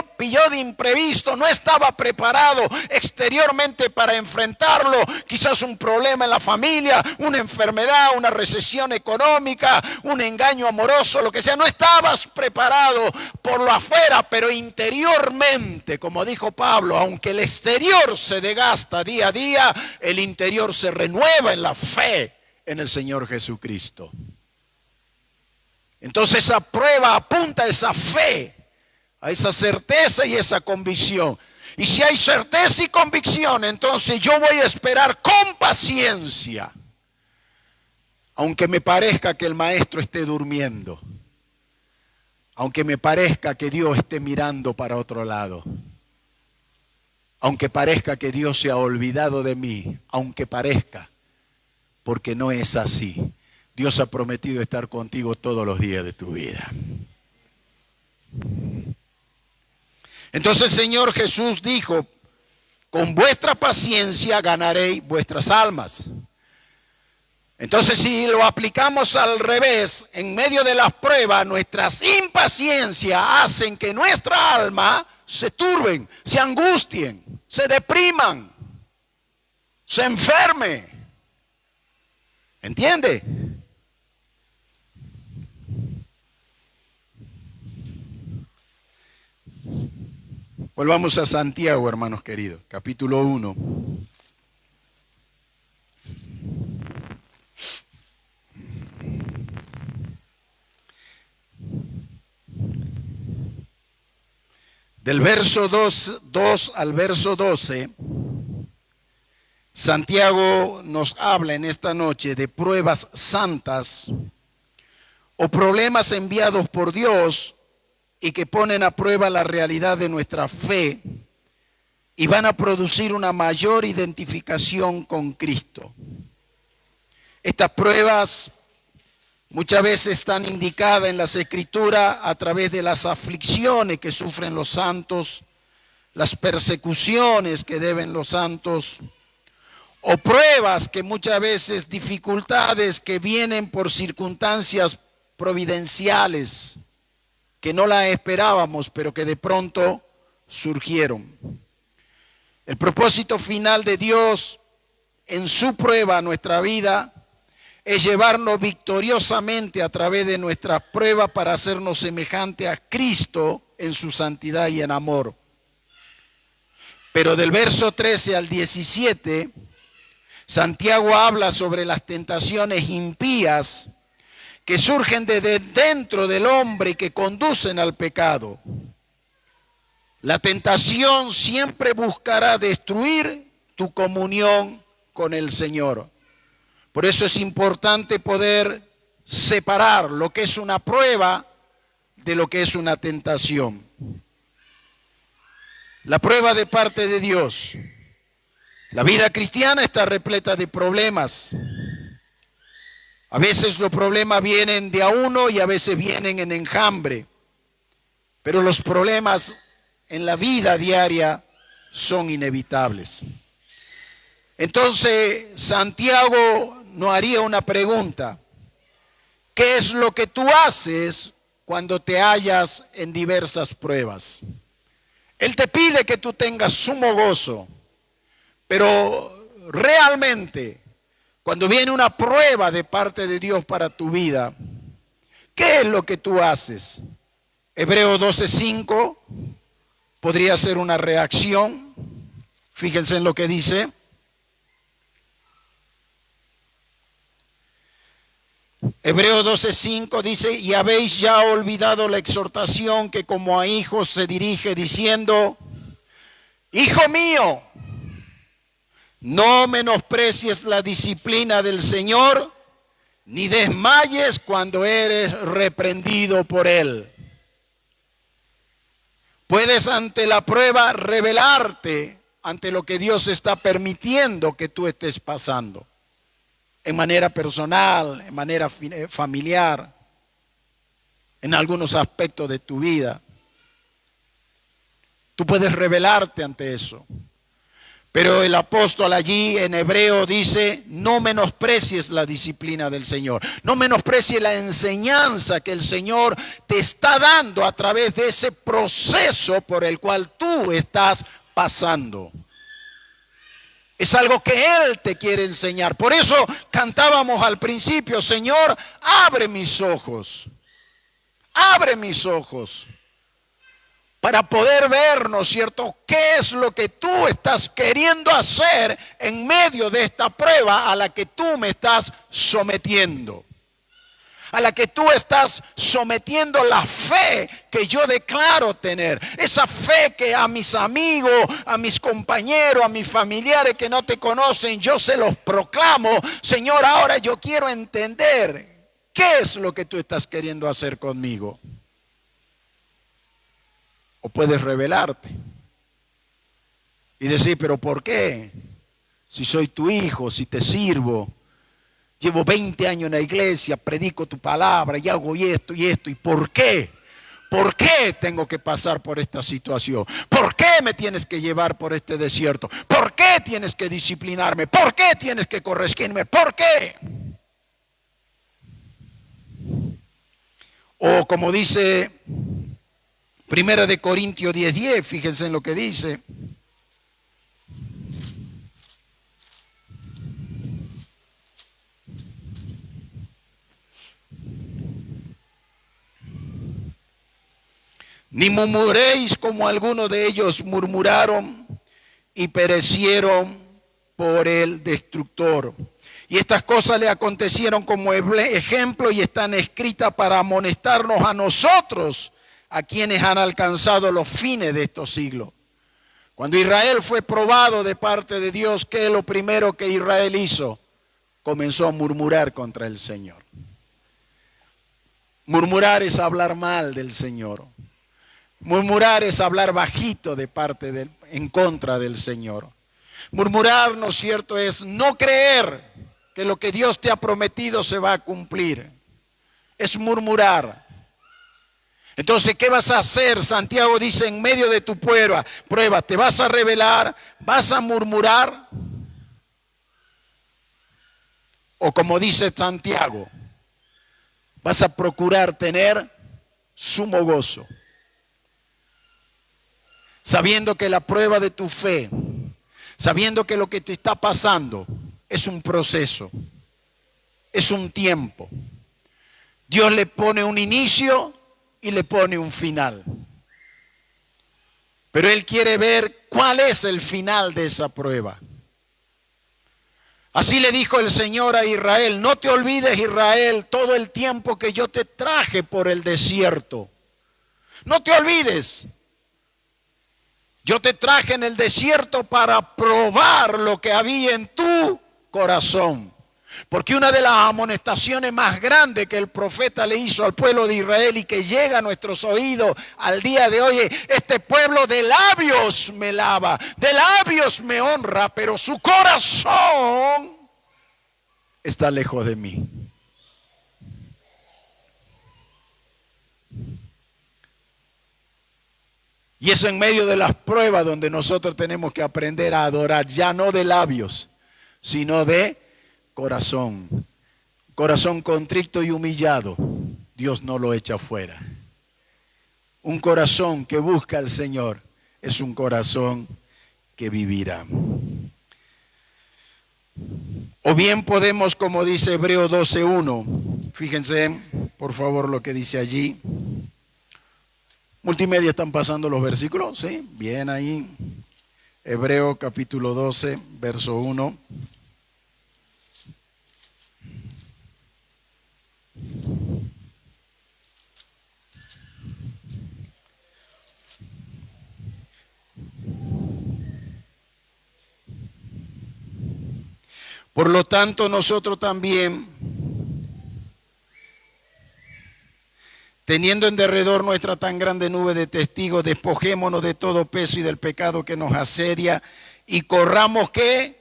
de imprevisto, no estaba preparado exteriormente para enfrentarlo, quizás un problema en la familia, una enfermedad, una recesión económica, un engaño amoroso, lo que sea, no estabas preparado por lo afuera, pero interiormente, como dijo Pablo, aunque el exterior se desgasta día a día, el interior se renueva en la fe en el Señor Jesucristo. Entonces esa prueba apunta a esa fe, a esa certeza y esa convicción. Y si hay certeza y convicción, entonces yo voy a esperar con paciencia, aunque me parezca que el maestro esté durmiendo, aunque me parezca que Dios esté mirando para otro lado, aunque parezca que Dios se ha olvidado de mí, aunque parezca, porque no es así. Dios ha prometido estar contigo todos los días de tu vida. Entonces el Señor Jesús dijo, con vuestra paciencia ganaréis vuestras almas. Entonces, si lo aplicamos al revés, en medio de las pruebas, nuestras impaciencias hacen que nuestra alma se turben, se angustien, se depriman, se enferme. ¿Entiende? Volvamos a Santiago, hermanos queridos, capítulo 1. Del verso 2 al verso 12, Santiago nos habla en esta noche de pruebas santas o problemas enviados por Dios y que ponen a prueba la realidad de nuestra fe y van a producir una mayor identificación con Cristo. Estas pruebas muchas veces están indicadas en las Escrituras a través de las aflicciones que sufren los santos, las persecuciones que deben los santos, o pruebas que muchas veces, dificultades que vienen por circunstancias providenciales, que no las esperábamos, pero que de pronto surgieron. El propósito final de Dios en su prueba a nuestra vida es llevarnos victoriosamente a través de nuestras pruebas para hacernos semejante a Cristo en su santidad y en amor. Pero del verso 13 al 17, Santiago habla sobre las tentaciones impías que surgen desde dentro del hombre y que conducen al pecado. La tentación siempre buscará destruir tu comunión con el Señor. Por eso es importante poder separar lo que es una prueba de lo que es una tentación. La prueba de parte de Dios. La vida cristiana está repleta de problemas. A veces los problemas vienen de a uno y a veces vienen en enjambre. Pero los problemas en la vida diaria son inevitables. Entonces, Santiago nos haría una pregunta. ¿Qué es lo que tú haces cuando te hallas en diversas pruebas. Él te pide que tú tengas sumo gozo, pero realmente, cuando viene una prueba de parte de Dios para tu vida, ¿qué es lo que tú haces? Hebreos 12:5 podría ser una reacción. Fíjense en lo que dice. Hebreos 12:5 dice: y habéis ya olvidado la exhortación que como a hijos se dirige diciendo: Hijo mío, no menosprecies la disciplina del Señor, ni desmayes cuando eres reprendido por Él. Puedes ante la prueba rebelarte ante lo que Dios está permitiendo que tú estés pasando. En manera personal, en manera familiar, en algunos aspectos de tu vida. Tú puedes rebelarte ante eso. Pero el apóstol allí en hebreo dice: no menosprecies la disciplina del Señor. No menosprecies la enseñanza que el Señor te está dando a través de ese proceso por el cual tú estás pasando. Es algo que Él te quiere enseñar. Por eso cantábamos al principio: Señor, abre mis ojos. Abre mis ojos. Para poder ver, ¿no es cierto?, qué es lo que tú estás queriendo hacer en medio de esta prueba a la que tú me estás sometiendo. A la que tú estás sometiendo la fe que yo declaro tener. Esa fe que a mis amigos, a mis compañeros, a mis familiares que no te conocen, yo se los proclamo. Señor, ahora yo quiero entender qué es lo que tú estás queriendo hacer conmigo. O puedes rebelarte y decir: pero ¿por qué? Si soy tu hijo, si te sirvo, llevo 20 años en la iglesia, predico tu palabra y hago esto y esto. ¿Y por qué? ¿Por qué tengo que pasar por esta situación? ¿Por qué me tienes que llevar por este desierto? ¿Por qué tienes que disciplinarme? ¿Por qué tienes que corregirme? ¿Por qué? O como dice Primera de Corintios 10:10, fíjense en lo que dice. Ni murmuréis como algunos de ellos murmuraron y perecieron por el destructor. Y estas cosas le acontecieron como ejemplo y están escritas para amonestarnos a nosotros, a quienes han alcanzado los fines de estos siglos. Cuando Israel fue probado de parte de Dios, ¿qué es lo primero que Israel hizo? Comenzó a murmurar contra el Señor. Murmurar es hablar mal del Señor. Murmurar es hablar bajito en contra del Señor. Murmurar, ¿no es cierto?, es no creer que lo que Dios te ha prometido se va a cumplir. Es murmurar. Entonces, ¿qué vas a hacer? Santiago dice: en medio de tu prueba, ¿te vas a rebelar? ¿Vas a murmurar? O como dice Santiago, vas a procurar tener sumo gozo, sabiendo que la prueba de tu fe, sabiendo que lo que te está pasando es un proceso, es un tiempo. Dios le pone un inicio y le pone un final. Pero Él quiere ver cuál es el final de esa prueba. Así le dijo el Señor a Israel: no te olvides, Israel, todo el tiempo que yo te traje por el desierto. No te olvides. Yo te traje en el desierto para probar lo que había en tu corazón. Porque una de las amonestaciones más grandes que el profeta le hizo al pueblo de Israel y que llega a nuestros oídos al día de hoy: este pueblo de labios me lava, de labios me honra, pero su corazón está lejos de mí. Y eso en medio de las pruebas donde nosotros tenemos que aprender a adorar, ya no de labios, sino de corazón. Corazón contrito y humillado, Dios no lo echa fuera. Un corazón que busca al Señor es un corazón que vivirá. O bien podemos, como dice Hebreos 12:1, fíjense por favor lo que dice allí. Multimedia, ¿están pasando los versículos? Sí, bien ahí. Hebreo capítulo 12, verso 1. Por lo tanto, nosotros también, teniendo en derredor nuestra tan grande nube de testigos, despojémonos de todo peso y del pecado que nos asedia y corramos ¿qué?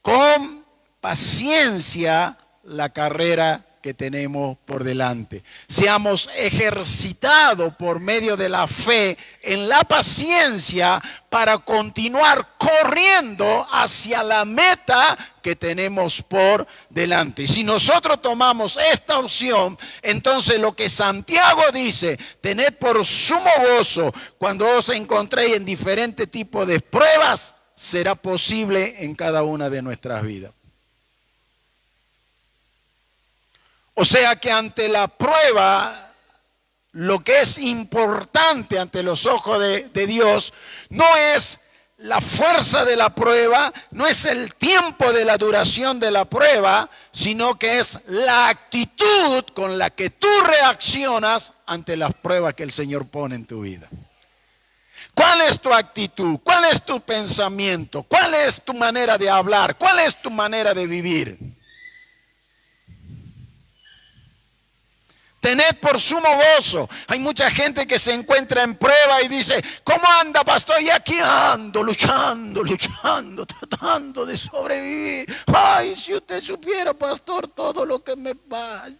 Con paciencia la carrera que tenemos por delante. Seamos ejercitados por medio de la fe en la paciencia para continuar corriendo hacia la meta que tenemos por delante. Y si nosotros tomamos esta opción, entonces lo que Santiago dice, tened por sumo gozo cuando os encontréis en diferentes tipos de pruebas, será posible en cada una de nuestras vidas. O sea que ante la prueba, lo que es importante ante los ojos de Dios no es la fuerza de la prueba, no es el tiempo de la duración de la prueba, sino que es la actitud con la que tú reaccionas ante las pruebas que el Señor pone en tu vida. ¿Cuál es tu actitud? ¿Cuál es tu pensamiento? ¿Cuál es tu manera de hablar? ¿Cuál es tu manera de vivir? Tened por sumo gozo. Hay mucha gente que se encuentra en prueba y dice, ¿cómo anda, pastor? Y aquí ando, luchando, tratando de sobrevivir. Ay, si usted supiera, pastor, todo lo que me pasa.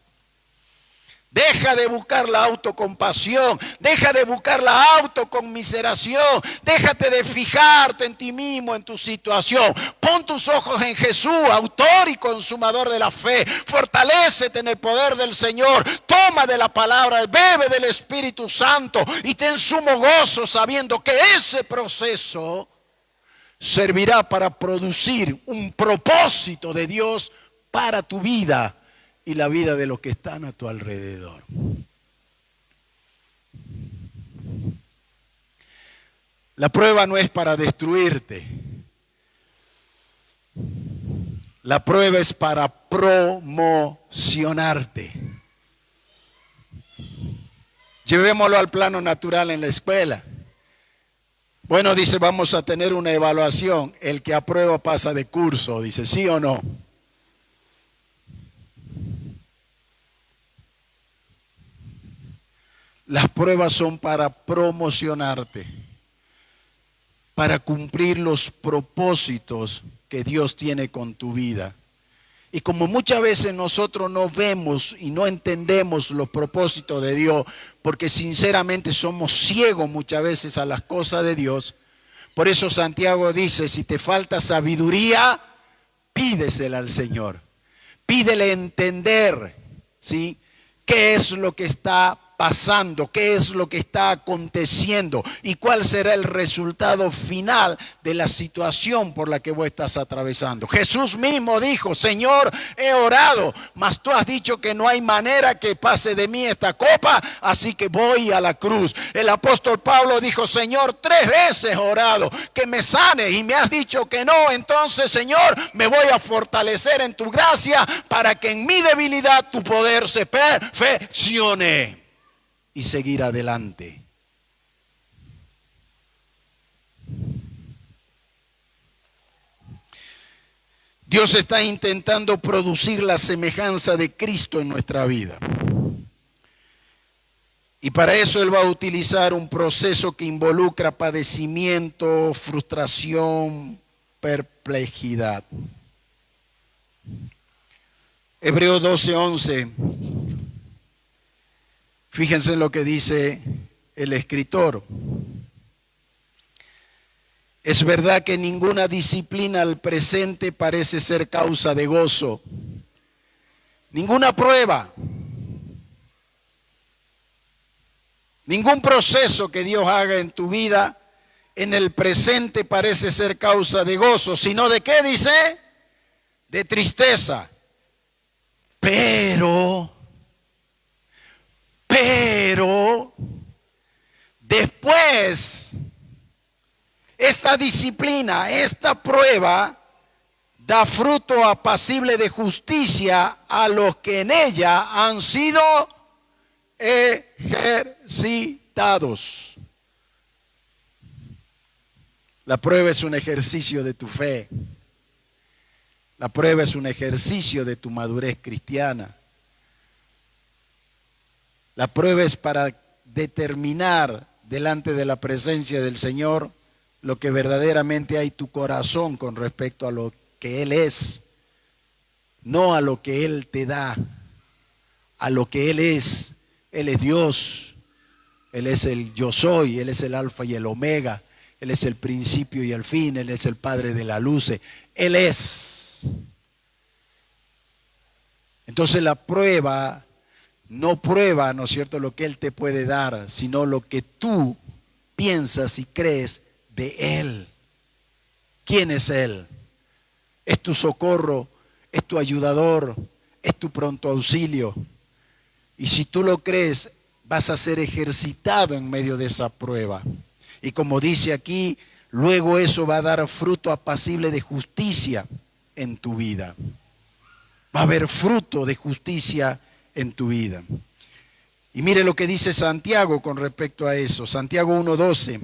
Deja de buscar la autocompasión, deja de buscar la autoconmiseración, déjate de fijarte en ti mismo, en tu situación. Pon tus ojos en Jesús, autor y consumador de la fe. Fortalécete en el poder del Señor, toma de la palabra, bebe del Espíritu Santo y ten sumo gozo sabiendo que ese proceso servirá para producir un propósito de Dios para tu vida y la vida de los que están a tu alrededor. La prueba no es para destruirte. La prueba es para promocionarte. Llevémoslo al plano natural en la escuela. Bueno, dice, vamos a tener una evaluación. El que aprueba pasa de curso, dice, ¿sí o no? Las pruebas son para promocionarte, para cumplir los propósitos que Dios tiene con tu vida. Y como muchas veces nosotros no vemos y no entendemos los propósitos de Dios, porque sinceramente somos ciegos muchas veces a las cosas de Dios, por eso Santiago dice, si te falta sabiduría, pídesela al Señor. Pídele entender, ¿sí?, qué es lo que está pasando, qué es lo que está aconteciendo y cuál será el resultado final de la situación por la que vos estás atravesando. Jesús mismo dijo, Señor, he orado, mas tú has dicho que no hay manera que pase de mí esta copa, así que voy a la cruz. El apóstol Pablo dijo, Señor, 3 veces he orado que me sanes y me has dicho que no, entonces, Señor, me voy a fortalecer en tu gracia para que en mi debilidad tu poder se perfeccione. Y seguir adelante. Dios está intentando producir la semejanza de Cristo en nuestra vida. Y para eso Él va a utilizar un proceso que involucra padecimiento, frustración, perplejidad. Hebreos 12:11. Fíjense en lo que dice el escritor. Es verdad que ninguna disciplina al presente parece ser causa de gozo. Ninguna prueba. Ningún proceso que Dios haga en tu vida en el presente parece ser causa de gozo, sino ¿de qué dice? De tristeza. Pero, después, esta disciplina, esta prueba, da fruto apacible de justicia a los que en ella han sido ejercitados. La prueba es un ejercicio de tu fe. La prueba es un ejercicio de tu madurez cristiana. La prueba es para determinar delante de la presencia del Señor lo que verdaderamente hay en tu corazón con respecto a lo que Él es, no a lo que Él te da, a lo que Él es. Él es Dios, Él es el yo soy, Él es el alfa y el omega, Él es el principio y el fin, Él es el Padre de la luz, Él es. Entonces la prueba no prueba, ¿no es cierto?, lo que Él te puede dar, sino lo que tú piensas y crees de Él. ¿Quién es Él? Es tu socorro, es tu ayudador, es tu pronto auxilio. Y si tú lo crees, vas a ser ejercitado en medio de esa prueba. Y como dice aquí, luego eso va a dar fruto apacible de justicia en tu vida. Va a haber fruto de justicia en tu vida. Y mire lo que dice Santiago con respecto a eso. Santiago 1:12.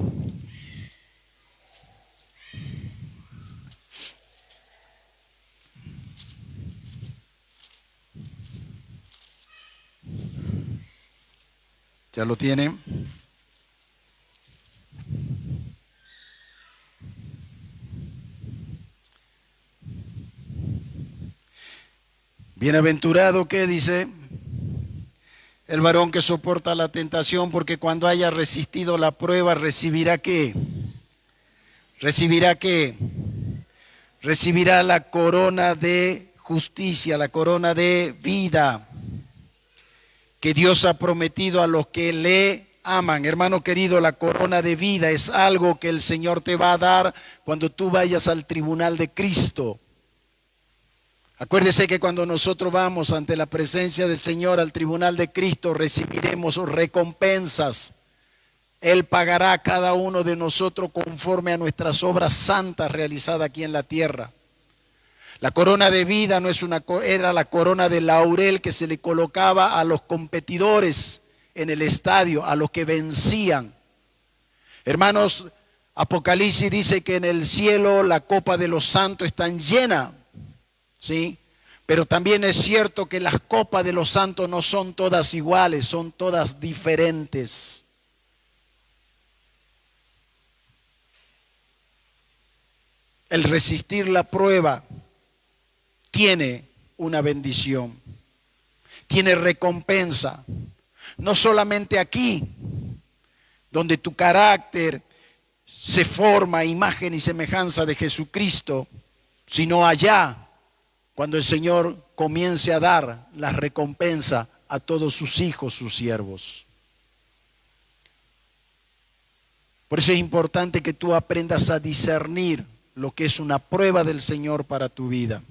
¿Ya lo tienen? Bienaventurado, ¿qué dice? El varón que soporta la tentación, porque cuando haya resistido la prueba, ¿recibirá qué? ¿Recibirá qué? Recibirá la corona de justicia, la corona de vida que Dios ha prometido a los que le aman. Hermano querido, la corona de vida es algo que el Señor te va a dar cuando tú vayas al tribunal de Cristo. Acuérdese que cuando nosotros vamos ante la presencia del Señor al tribunal de Cristo, recibiremos recompensas. Él pagará a cada uno de nosotros conforme a nuestras obras santas realizadas aquí en la tierra. La corona de vida no es era la corona de laurel que se le colocaba a los competidores en el estadio, a los que vencían. Hermanos, Apocalipsis dice que en el cielo la copa de los santos está llena, ¿sí? Pero también es cierto que las copas de los santos no son todas iguales, son todas diferentes. El resistir la prueba tiene una bendición, tiene recompensa, no solamente aquí, donde tu carácter se forma a imagen y semejanza de Jesucristo, sino allá, cuando el Señor comience a dar la recompensa a todos sus hijos, sus siervos. Por eso es importante que tú aprendas a discernir lo que es una prueba del Señor para tu vida.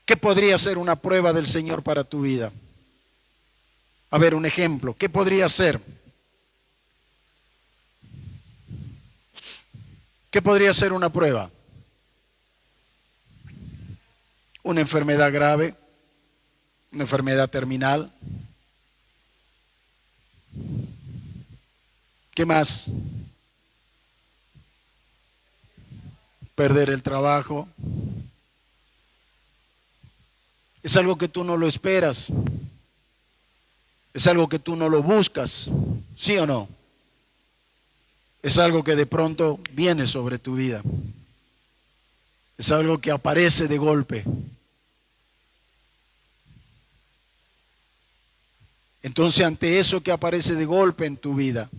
¿Qué podría ser una prueba del Señor para tu vida? A ver, un ejemplo. ¿Qué podría ser? ¿Qué podría ser una prueba? Una enfermedad grave, una enfermedad terminal. ¿Qué más? Perder el trabajo. Es algo que tú no lo esperas. Es algo que tú no lo buscas. ¿Sí o no? Es algo que de pronto viene sobre tu vida. Es algo que aparece de golpe. Entonces, ante eso que aparece de golpe en tu vida,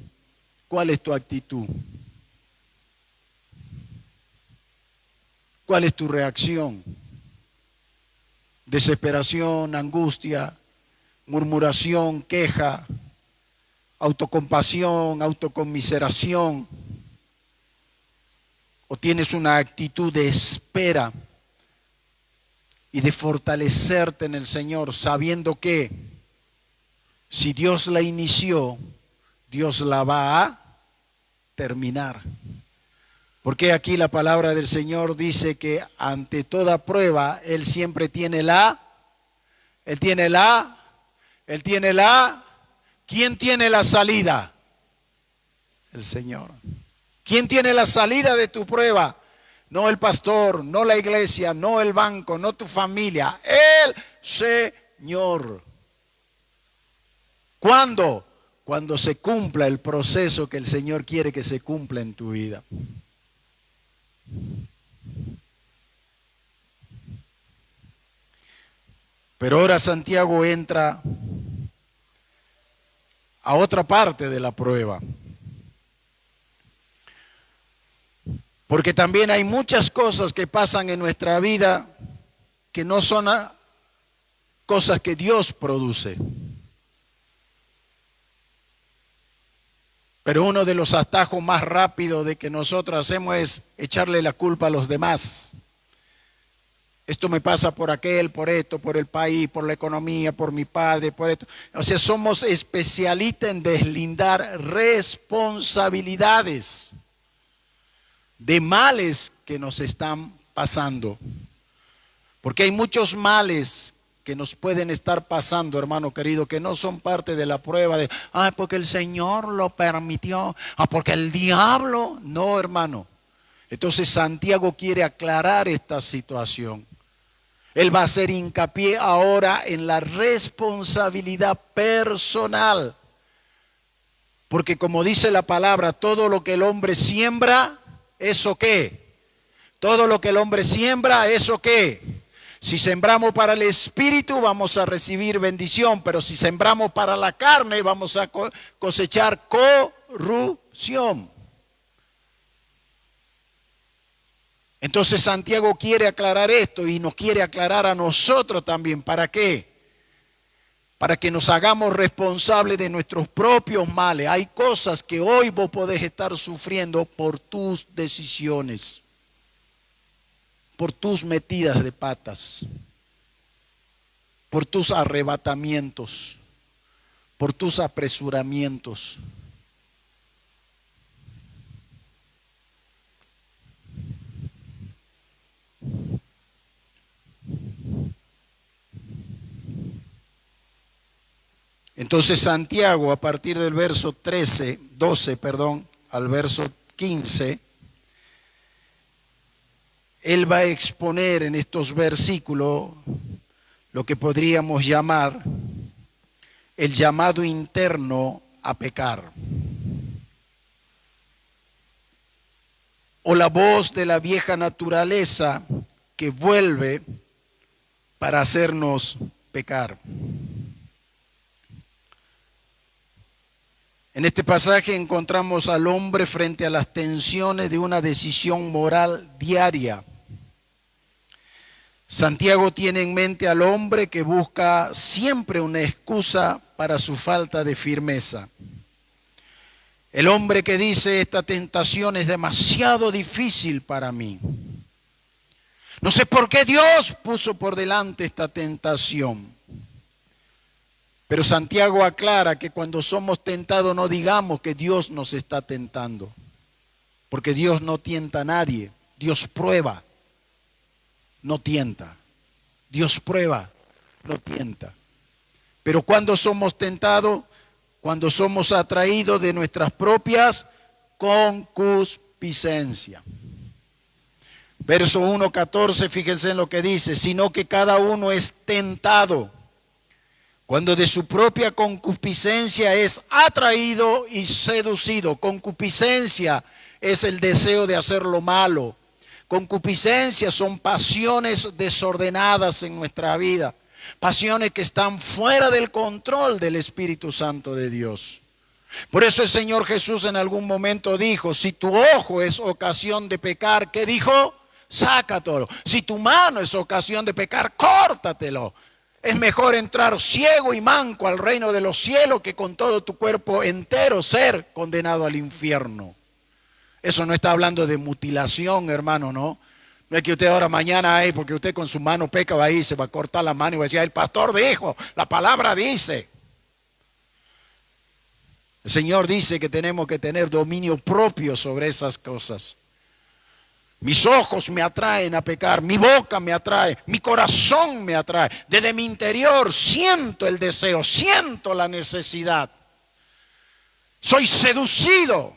¿cuál es tu actitud? ¿Cuál es tu reacción? Desesperación, angustia, murmuración, queja, autocompasión, autoconmiseración, o tienes una actitud de espera y de fortalecerte en el Señor, sabiendo que si Dios la inició, Dios la va a terminar. Porque aquí la palabra del Señor dice que ante toda prueba, Él siempre tiene ¿quién tiene la salida? El Señor. ¿Quién tiene la salida de tu prueba? No el pastor, no la iglesia, no el banco, no tu familia, el Señor. ¿Cuándo? Cuando se cumpla el proceso que el Señor quiere que se cumpla en tu vida. Pero ahora Santiago entra a otra parte de la prueba. Porque también hay muchas cosas que pasan en nuestra vida que no son cosas que Dios produce. Pero uno de los atajos más rápidos de que nosotros hacemos es echarle la culpa a los demás. Esto me pasa por aquel, por esto, por el país, por la economía, por mi padre, por esto. O sea, somos especialistas en deslindar responsabilidades de males que nos están pasando. Porque hay muchos males que nos pueden estar pasando, hermano querido, que no son parte de la prueba de, porque el Señor lo permitió, porque el diablo. No, hermano. Entonces Santiago quiere aclarar esta situación. Él va a hacer hincapié ahora en la responsabilidad personal. Porque como dice la palabra, todo lo que el hombre siembra, ¿eso qué? Todo lo que el hombre siembra, ¿eso qué? Si sembramos para el espíritu, vamos a recibir bendición. Pero si sembramos para la carne, vamos a cosechar corrupción. Entonces Santiago quiere aclarar esto y nos quiere aclarar a nosotros también. ¿Para qué? Para que nos hagamos responsables de nuestros propios males. Hay cosas que hoy vos podés estar sufriendo por tus decisiones, por tus metidas de patas, por tus arrebatamientos, por tus apresuramientos. Entonces Santiago, a partir del verso 12, al verso 15, él va a exponer en estos versículos lo que podríamos llamar el llamado interno a pecar, o la voz de la vieja naturaleza que vuelve para hacernos pecar. En este pasaje encontramos al hombre frente a las tensiones de una decisión moral diaria. Santiago tiene en mente al hombre que busca siempre una excusa para su falta de firmeza. El hombre que dice, esta tentación es demasiado difícil para mí. No sé por qué Dios puso por delante esta tentación. Pero Santiago aclara que cuando somos tentados no digamos que Dios nos está tentando. Porque Dios no tienta a nadie. Dios prueba, no tienta. Dios prueba, no tienta. Pero cuando somos tentados, cuando somos atraídos de nuestras propias concupiscencias. Verso 1:14, fíjense en lo que dice, sino que cada uno es tentado cuando de su propia concupiscencia es atraído y seducido. Concupiscencia es el deseo de hacer lo malo. Concupiscencia son pasiones desordenadas en nuestra vida. Pasiones que están fuera del control del Espíritu Santo de Dios. Por eso el Señor Jesús en algún momento dijo, si tu ojo es ocasión de pecar, ¿qué dijo? Sácatelo. Si tu mano es ocasión de pecar, córtatelo. Es mejor entrar ciego y manco al reino de los cielos que con todo tu cuerpo entero ser condenado al infierno. Eso no está hablando de mutilación, hermano, ¿no? No es que usted ahora mañana, porque usted con su mano peca, va ahí, se va a cortar la mano y va a decir, el pastor dijo, la palabra dice. El Señor dice que tenemos que tener dominio propio sobre esas cosas. Mis ojos me atraen a pecar, mi boca me atrae, mi corazón me atrae. Desde mi interior siento el deseo, siento la necesidad. Soy seducido.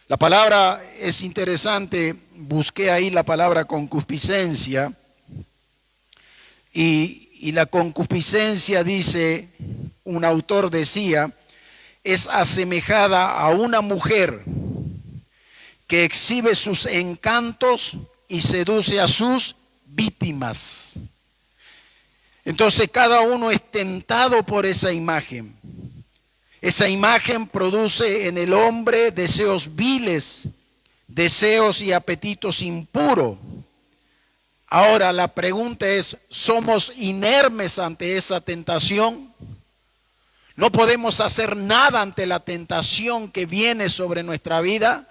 La palabra es interesante, busqué ahí la palabra concupiscencia. Y la concupiscencia, dice, un autor decía, es asemejada a una mujer que exhibe sus encantos y seduce a sus víctimas. Entonces cada uno es tentado por esa imagen. Esa imagen produce en el hombre deseos viles, deseos y apetitos impuros. Ahora la pregunta es, ¿somos inermes ante esa tentación? ¿No podemos hacer nada ante la tentación que viene sobre nuestra vida?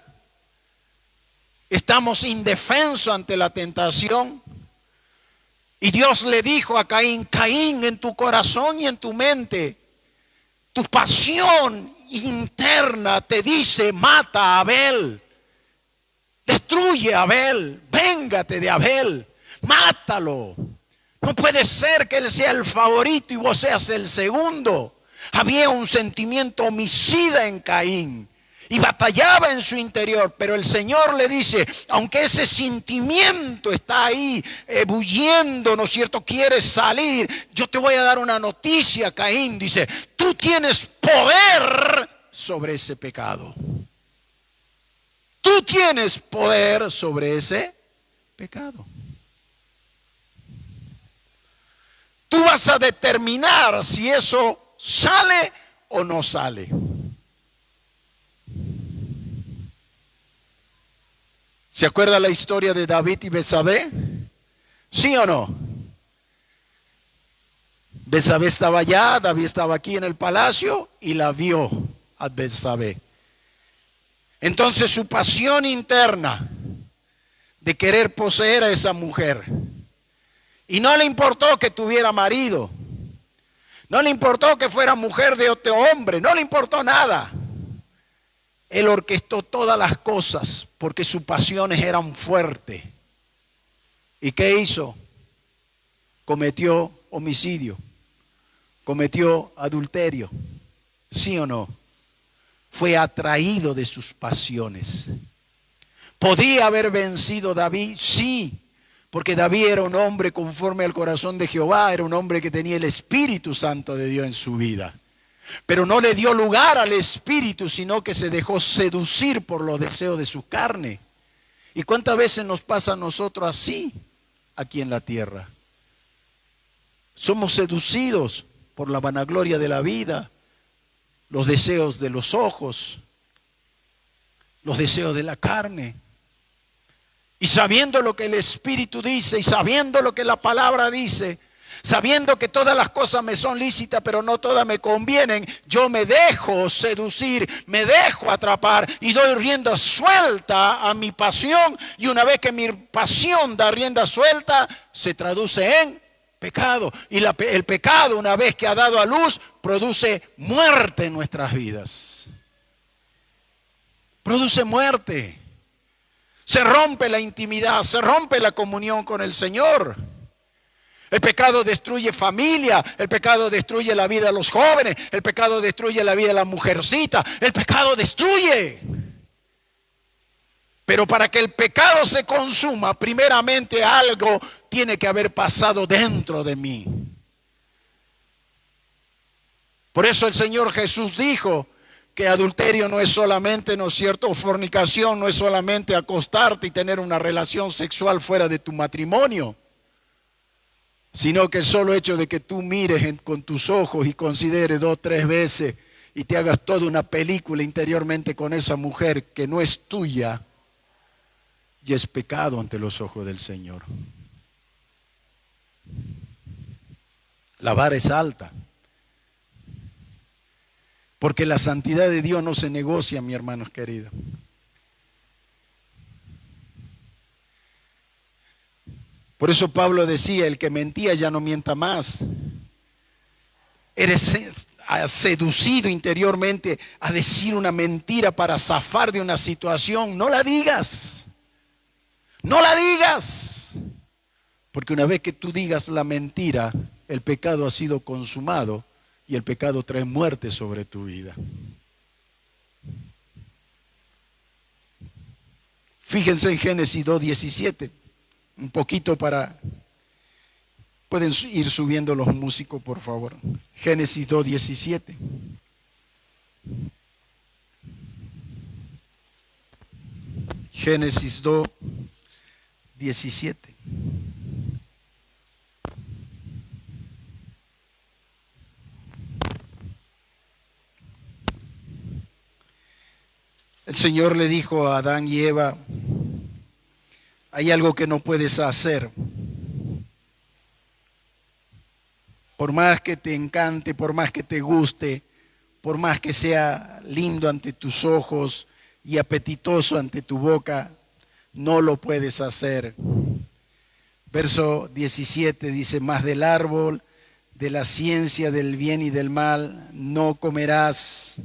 ¿Estamos indefensos ante la tentación? Y Dios le dijo a Caín, Caín, en tu corazón y en tu mente, tu pasión interna te dice, mata a Abel, destruye a Abel, véngate de Abel, mátalo. No puede ser que él sea el favorito y vos seas el segundo. Había un sentimiento homicida en Caín y batallaba en su interior, pero el Señor le dice, aunque ese sentimiento está ahí ebulliendo, ¿no es cierto?, quiere salir, yo te voy a dar una noticia, Caín, dice, tú tienes poder sobre ese pecado. Tú tienes poder sobre ese pecado. Tú vas a determinar si eso sale o no sale. ¿Se acuerda la historia de David y Betsabé? ¿Sí o no? Betsabé estaba allá, David estaba aquí en el palacio y la vio a Betsabé. Entonces su pasión interna de querer poseer a esa mujer, y no le importó que tuviera marido, no le importó que fuera mujer de otro hombre, no le importó nada. Él orquestó todas las cosas porque sus pasiones eran fuertes. ¿Y qué hizo? Cometió homicidio, cometió adulterio. ¿Sí o no? Fue atraído de sus pasiones. ¿Podría haber vencido David? Sí, porque David era un hombre conforme al corazón de Jehová, era un hombre que tenía el Espíritu Santo de Dios en su vida. Pero no le dio lugar al Espíritu, sino que se dejó seducir por los deseos de su carne. ¿Y cuántas veces nos pasa a nosotros así aquí en la tierra? Somos seducidos por la vanagloria de la vida, los deseos de los ojos, los deseos de la carne. Y sabiendo lo que el Espíritu dice y sabiendo lo que la palabra dice, sabiendo que todas las cosas me son lícitas, pero no todas me convienen, yo me dejo seducir, me dejo atrapar y doy rienda suelta a mi pasión. Y una vez que mi pasión da rienda suelta, se traduce en pecado. Y el pecado, una vez que ha dado a luz, produce muerte en nuestras vidas. Produce muerte. Se rompe la intimidad, se rompe la comunión con el Señor. El pecado destruye familia, el pecado destruye la vida de los jóvenes, el pecado destruye la vida de la mujercita, el pecado destruye. Pero para que el pecado se consuma, primeramente algo tiene que haber pasado dentro de mí. Por eso el Señor Jesús dijo que adulterio no es solamente, ¿no es cierto?, fornicación no es solamente acostarte y tener una relación sexual fuera de tu matrimonio, sino que el solo hecho de que tú mires con tus ojos y consideres 2 o 3 veces y te hagas toda una película interiormente con esa mujer que no es tuya, ya es pecado ante los ojos del Señor. La vara es alta. Porque la santidad de Dios no se negocia, mis hermanos queridos. Por eso Pablo decía, el que mentía ya no mienta más. Eres seducido interiormente a decir una mentira para zafar de una situación. No la digas. No la digas. Porque una vez que tú digas la mentira, el pecado ha sido consumado y el pecado trae muerte sobre tu vida. Fíjense en Génesis 2:17. Un poquito para... Pueden ir subiendo los músicos, por favor. Génesis 2:17. Génesis 2:17. El Señor le dijo a Adán y Eva, hay algo que no puedes hacer. Por más que te encante, por más que te guste, por más que sea lindo ante tus ojos y apetitoso ante tu boca, no lo puedes hacer. Verso 17 dice, mas del árbol de la ciencia del bien y del mal no comerás,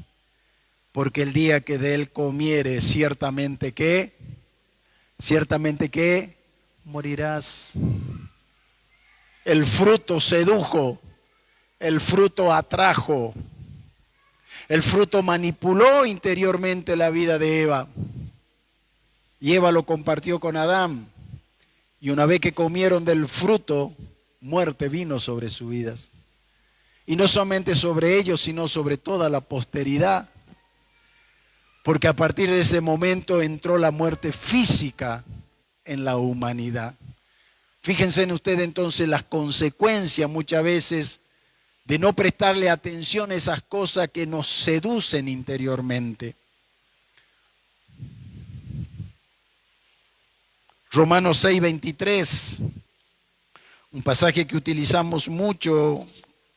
porque el día que de él comieres, ciertamente que morirás. El fruto sedujo, el fruto atrajo, el fruto manipuló interiormente la vida de Eva. Y Eva lo compartió con Adán. Y una vez que comieron del fruto, muerte vino sobre sus vidas. Y no solamente sobre ellos, sino sobre toda la posteridad. Porque a partir de ese momento entró la muerte física en la humanidad. Fíjense en ustedes entonces las consecuencias muchas veces de no prestarle atención a esas cosas que nos seducen interiormente. Romanos 6:23, un pasaje que utilizamos mucho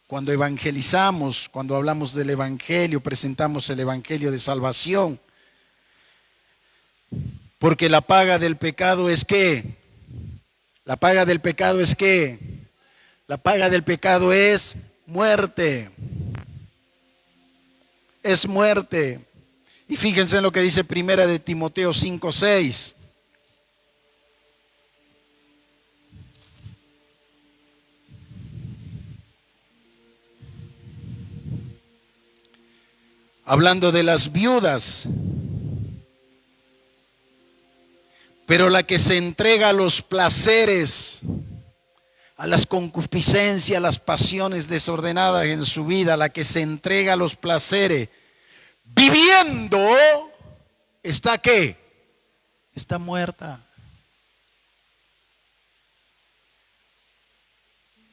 cuando evangelizamos, cuando hablamos del evangelio, presentamos el evangelio de salvación. Porque la paga del pecado es ¿qué? La paga del pecado es ¿qué? La paga del pecado es muerte. Es muerte. Y fíjense en lo que dice Primera de Timoteo 5:6. Hablando de las viudas. Pero la que se entrega a los placeres, a las concupiscencias, a las pasiones desordenadas en su vida, la que se entrega a los placeres, viviendo, ¿está qué? Está muerta.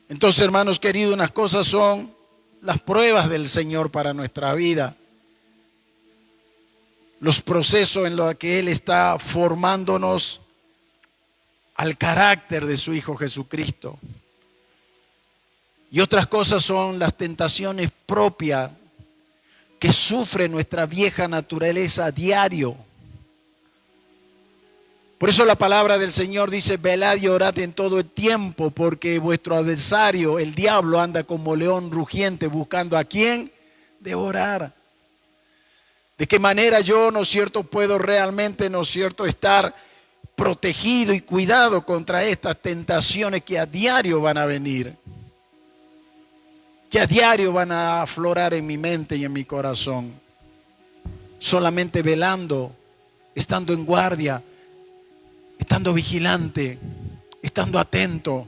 Entonces, hermanos queridos, unas cosas son las pruebas del Señor para nuestra vida. Los procesos en los que Él está formándonos al carácter de su Hijo Jesucristo. Y otras cosas son las tentaciones propias que sufre nuestra vieja naturaleza a diario. Por eso la palabra del Señor dice, velad y orad en todo el tiempo, porque vuestro adversario, el diablo, anda como león rugiente buscando a quién devorar. ¿De qué manera yo, ¿no es cierto?, puedo realmente, ¿no es cierto?, estar protegido y cuidado contra estas tentaciones que a diario van a venir? Que a diario van a aflorar en mi mente y en mi corazón. Solamente velando, estando en guardia, estando vigilante, estando atento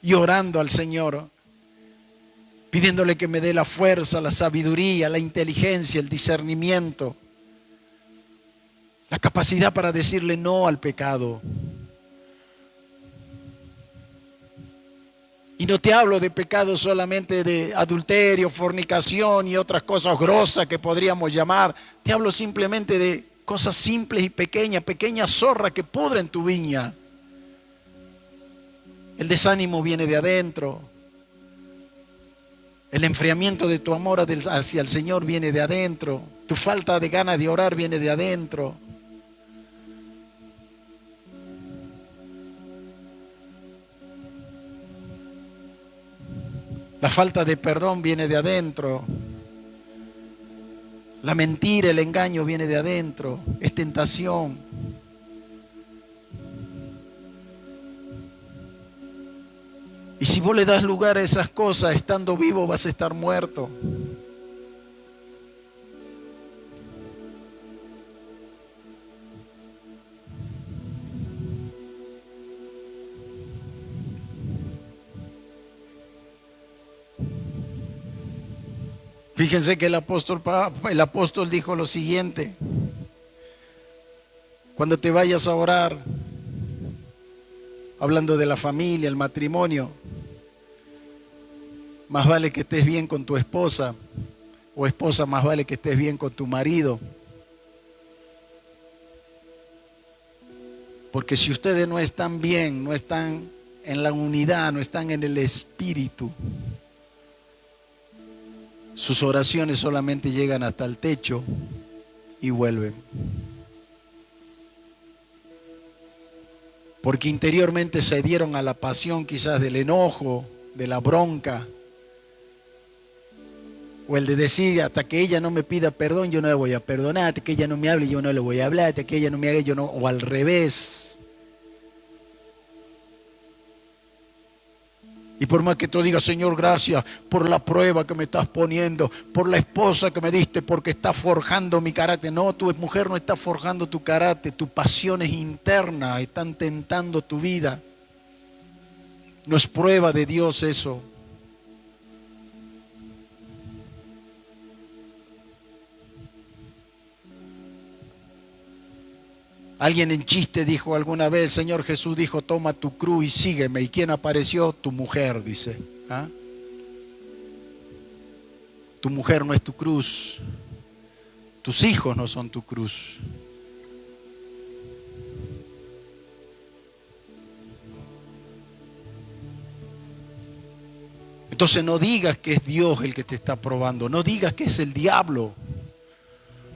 y orando al Señor, pidiéndole que me dé la fuerza, la sabiduría, la inteligencia, el discernimiento, la capacidad para decirle no al pecado. Y no te hablo de pecado solamente de adulterio, fornicación y otras cosas grosas que podríamos llamar. Te hablo simplemente de cosas simples y pequeñas, pequeñas zorras que pudren tu viña. El desánimo viene de adentro. El enfriamiento de tu amor hacia el Señor viene de adentro. Tu falta de ganas de orar viene de adentro. La falta de perdón viene de adentro. La mentira, el engaño viene de adentro. Es tentación. Y si vos le das lugar a esas cosas, estando vivo vas a estar muerto. Fíjense que el apóstol dijo lo siguiente: cuando te vayas a orar, hablando de la familia, el matrimonio, más vale que estés bien con tu esposa, o esposa, más vale que estés bien con tu marido. Porque si ustedes no están bien, no están en la unidad, no están en el espíritu, sus oraciones solamente llegan hasta el techo y vuelven. Porque interiormente se dieron a la pasión quizás del enojo, de la bronca, o el de decir: hasta que ella no me pida perdón, yo no le voy a perdonar; hasta que ella no me hable, yo no le voy a hablar; hasta que ella no me haga, yo no, o al revés. Y por más que tú digas: Señor, gracias por la prueba que me estás poniendo, por la esposa que me diste, porque está forjando mi carácter. No, tu mujer no está forjando tu carácter, tus pasiones internas están tentando tu vida. No es prueba de Dios eso. Alguien en chiste dijo alguna vez: el Señor Jesús dijo: toma tu cruz y sígueme. ¿Y quién apareció? Tu mujer, dice. ¿Ah? Tu mujer no es tu cruz. Tus hijos no son tu cruz. Entonces no digas que es Dios el que te está probando. No digas que es el diablo.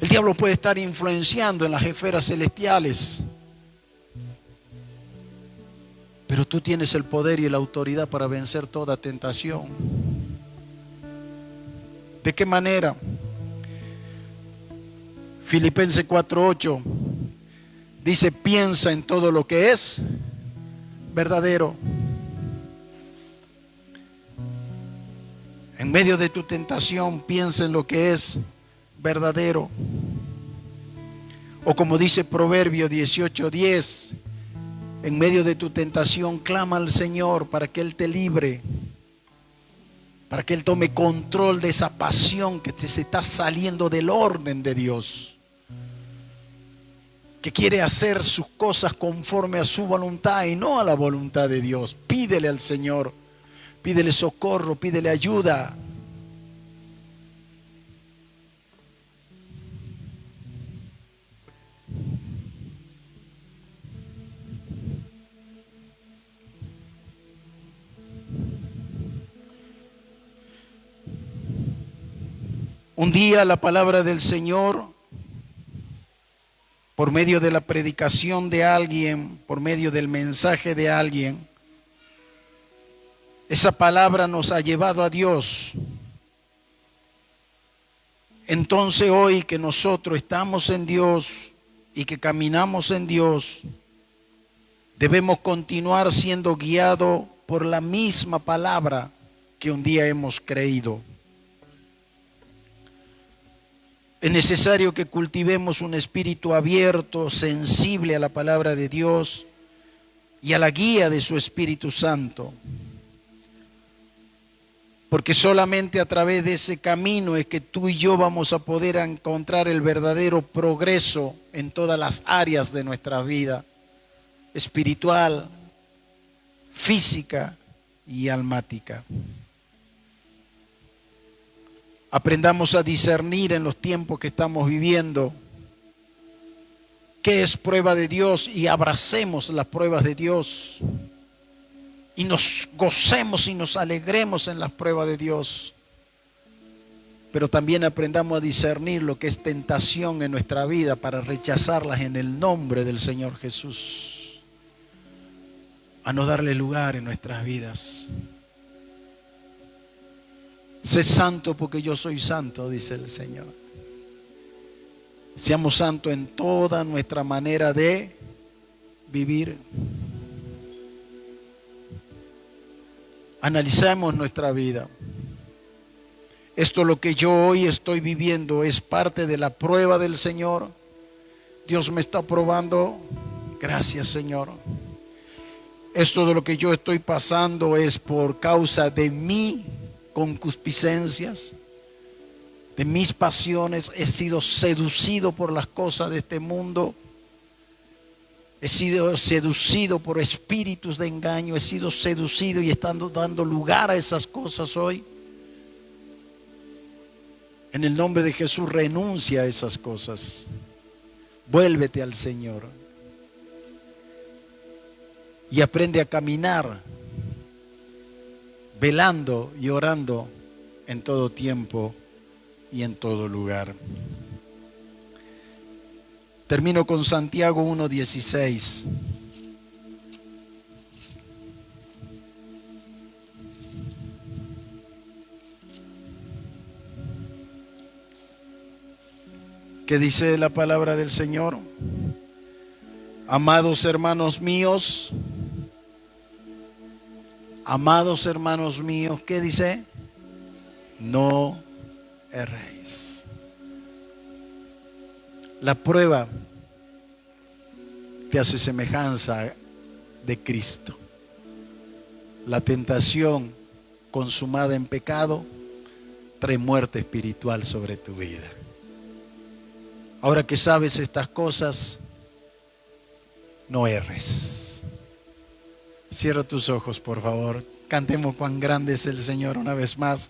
El diablo puede estar influenciando en las esferas celestiales, pero tú tienes el poder y la autoridad para vencer toda tentación. ¿De qué manera? Filipenses 4:8 dice: piensa en todo lo que es verdadero. En medio de tu tentación, piensa en lo que es verdadero. O como dice Proverbio 18:10, en medio de tu tentación clama al Señor para que Él te libre, para que Él tome control de esa pasión que se está saliendo del orden de Dios, que quiere hacer sus cosas conforme a su voluntad y no a la voluntad de Dios. Pídele al Señor, pídele socorro, pídele ayuda. Un día la palabra del Señor, por medio de la predicación de alguien, por medio del mensaje de alguien, esa palabra nos ha llevado a Dios. Entonces hoy que nosotros estamos en Dios y que caminamos en Dios, debemos continuar siendo guiados por la misma palabra que un día hemos creído. Es necesario que cultivemos un espíritu abierto, sensible a la palabra de Dios y a la guía de su Espíritu Santo. Porque solamente a través de ese camino es que tú y yo vamos a poder encontrar el verdadero progreso en todas las áreas de nuestra vida, espiritual, física y almática. Aprendamos a discernir en los tiempos que estamos viviendo qué es prueba de Dios y abracemos las pruebas de Dios y nos gocemos y nos alegremos en las pruebas de Dios. Pero también aprendamos a discernir lo que es tentación en nuestra vida para rechazarlas en el nombre del Señor Jesús. A no darle lugar en nuestras vidas. Sé santo porque yo soy santo, dice el Señor. Seamos santos en toda nuestra manera de vivir. Analicemos nuestra vida. Esto lo que yo hoy estoy viviendo es parte de la prueba del Señor. Dios me está probando. Gracias, Señor. Esto de lo que yo estoy pasando es por causa de mi concupiscencias, de mis pasiones. He sido seducido por las cosas de este mundo. He sido seducido por espíritus de engaño. He sido seducido y estando dando lugar a esas cosas hoy. En el nombre de Jesús, renuncia a esas cosas. Vuélvete al Señor. Y aprende a caminar, velando y orando en todo tiempo y en todo lugar. Termino con Santiago 1:16. ¿Qué dice la palabra del Señor? Amados hermanos míos, ¿qué dice? No erréis. La prueba te hace semejanza de Cristo. La tentación consumada en pecado trae muerte espiritual sobre tu vida. Ahora que sabes estas cosas, no erres. Cierra tus ojos, por favor. Cantemos cuán grande es el Señor una vez más.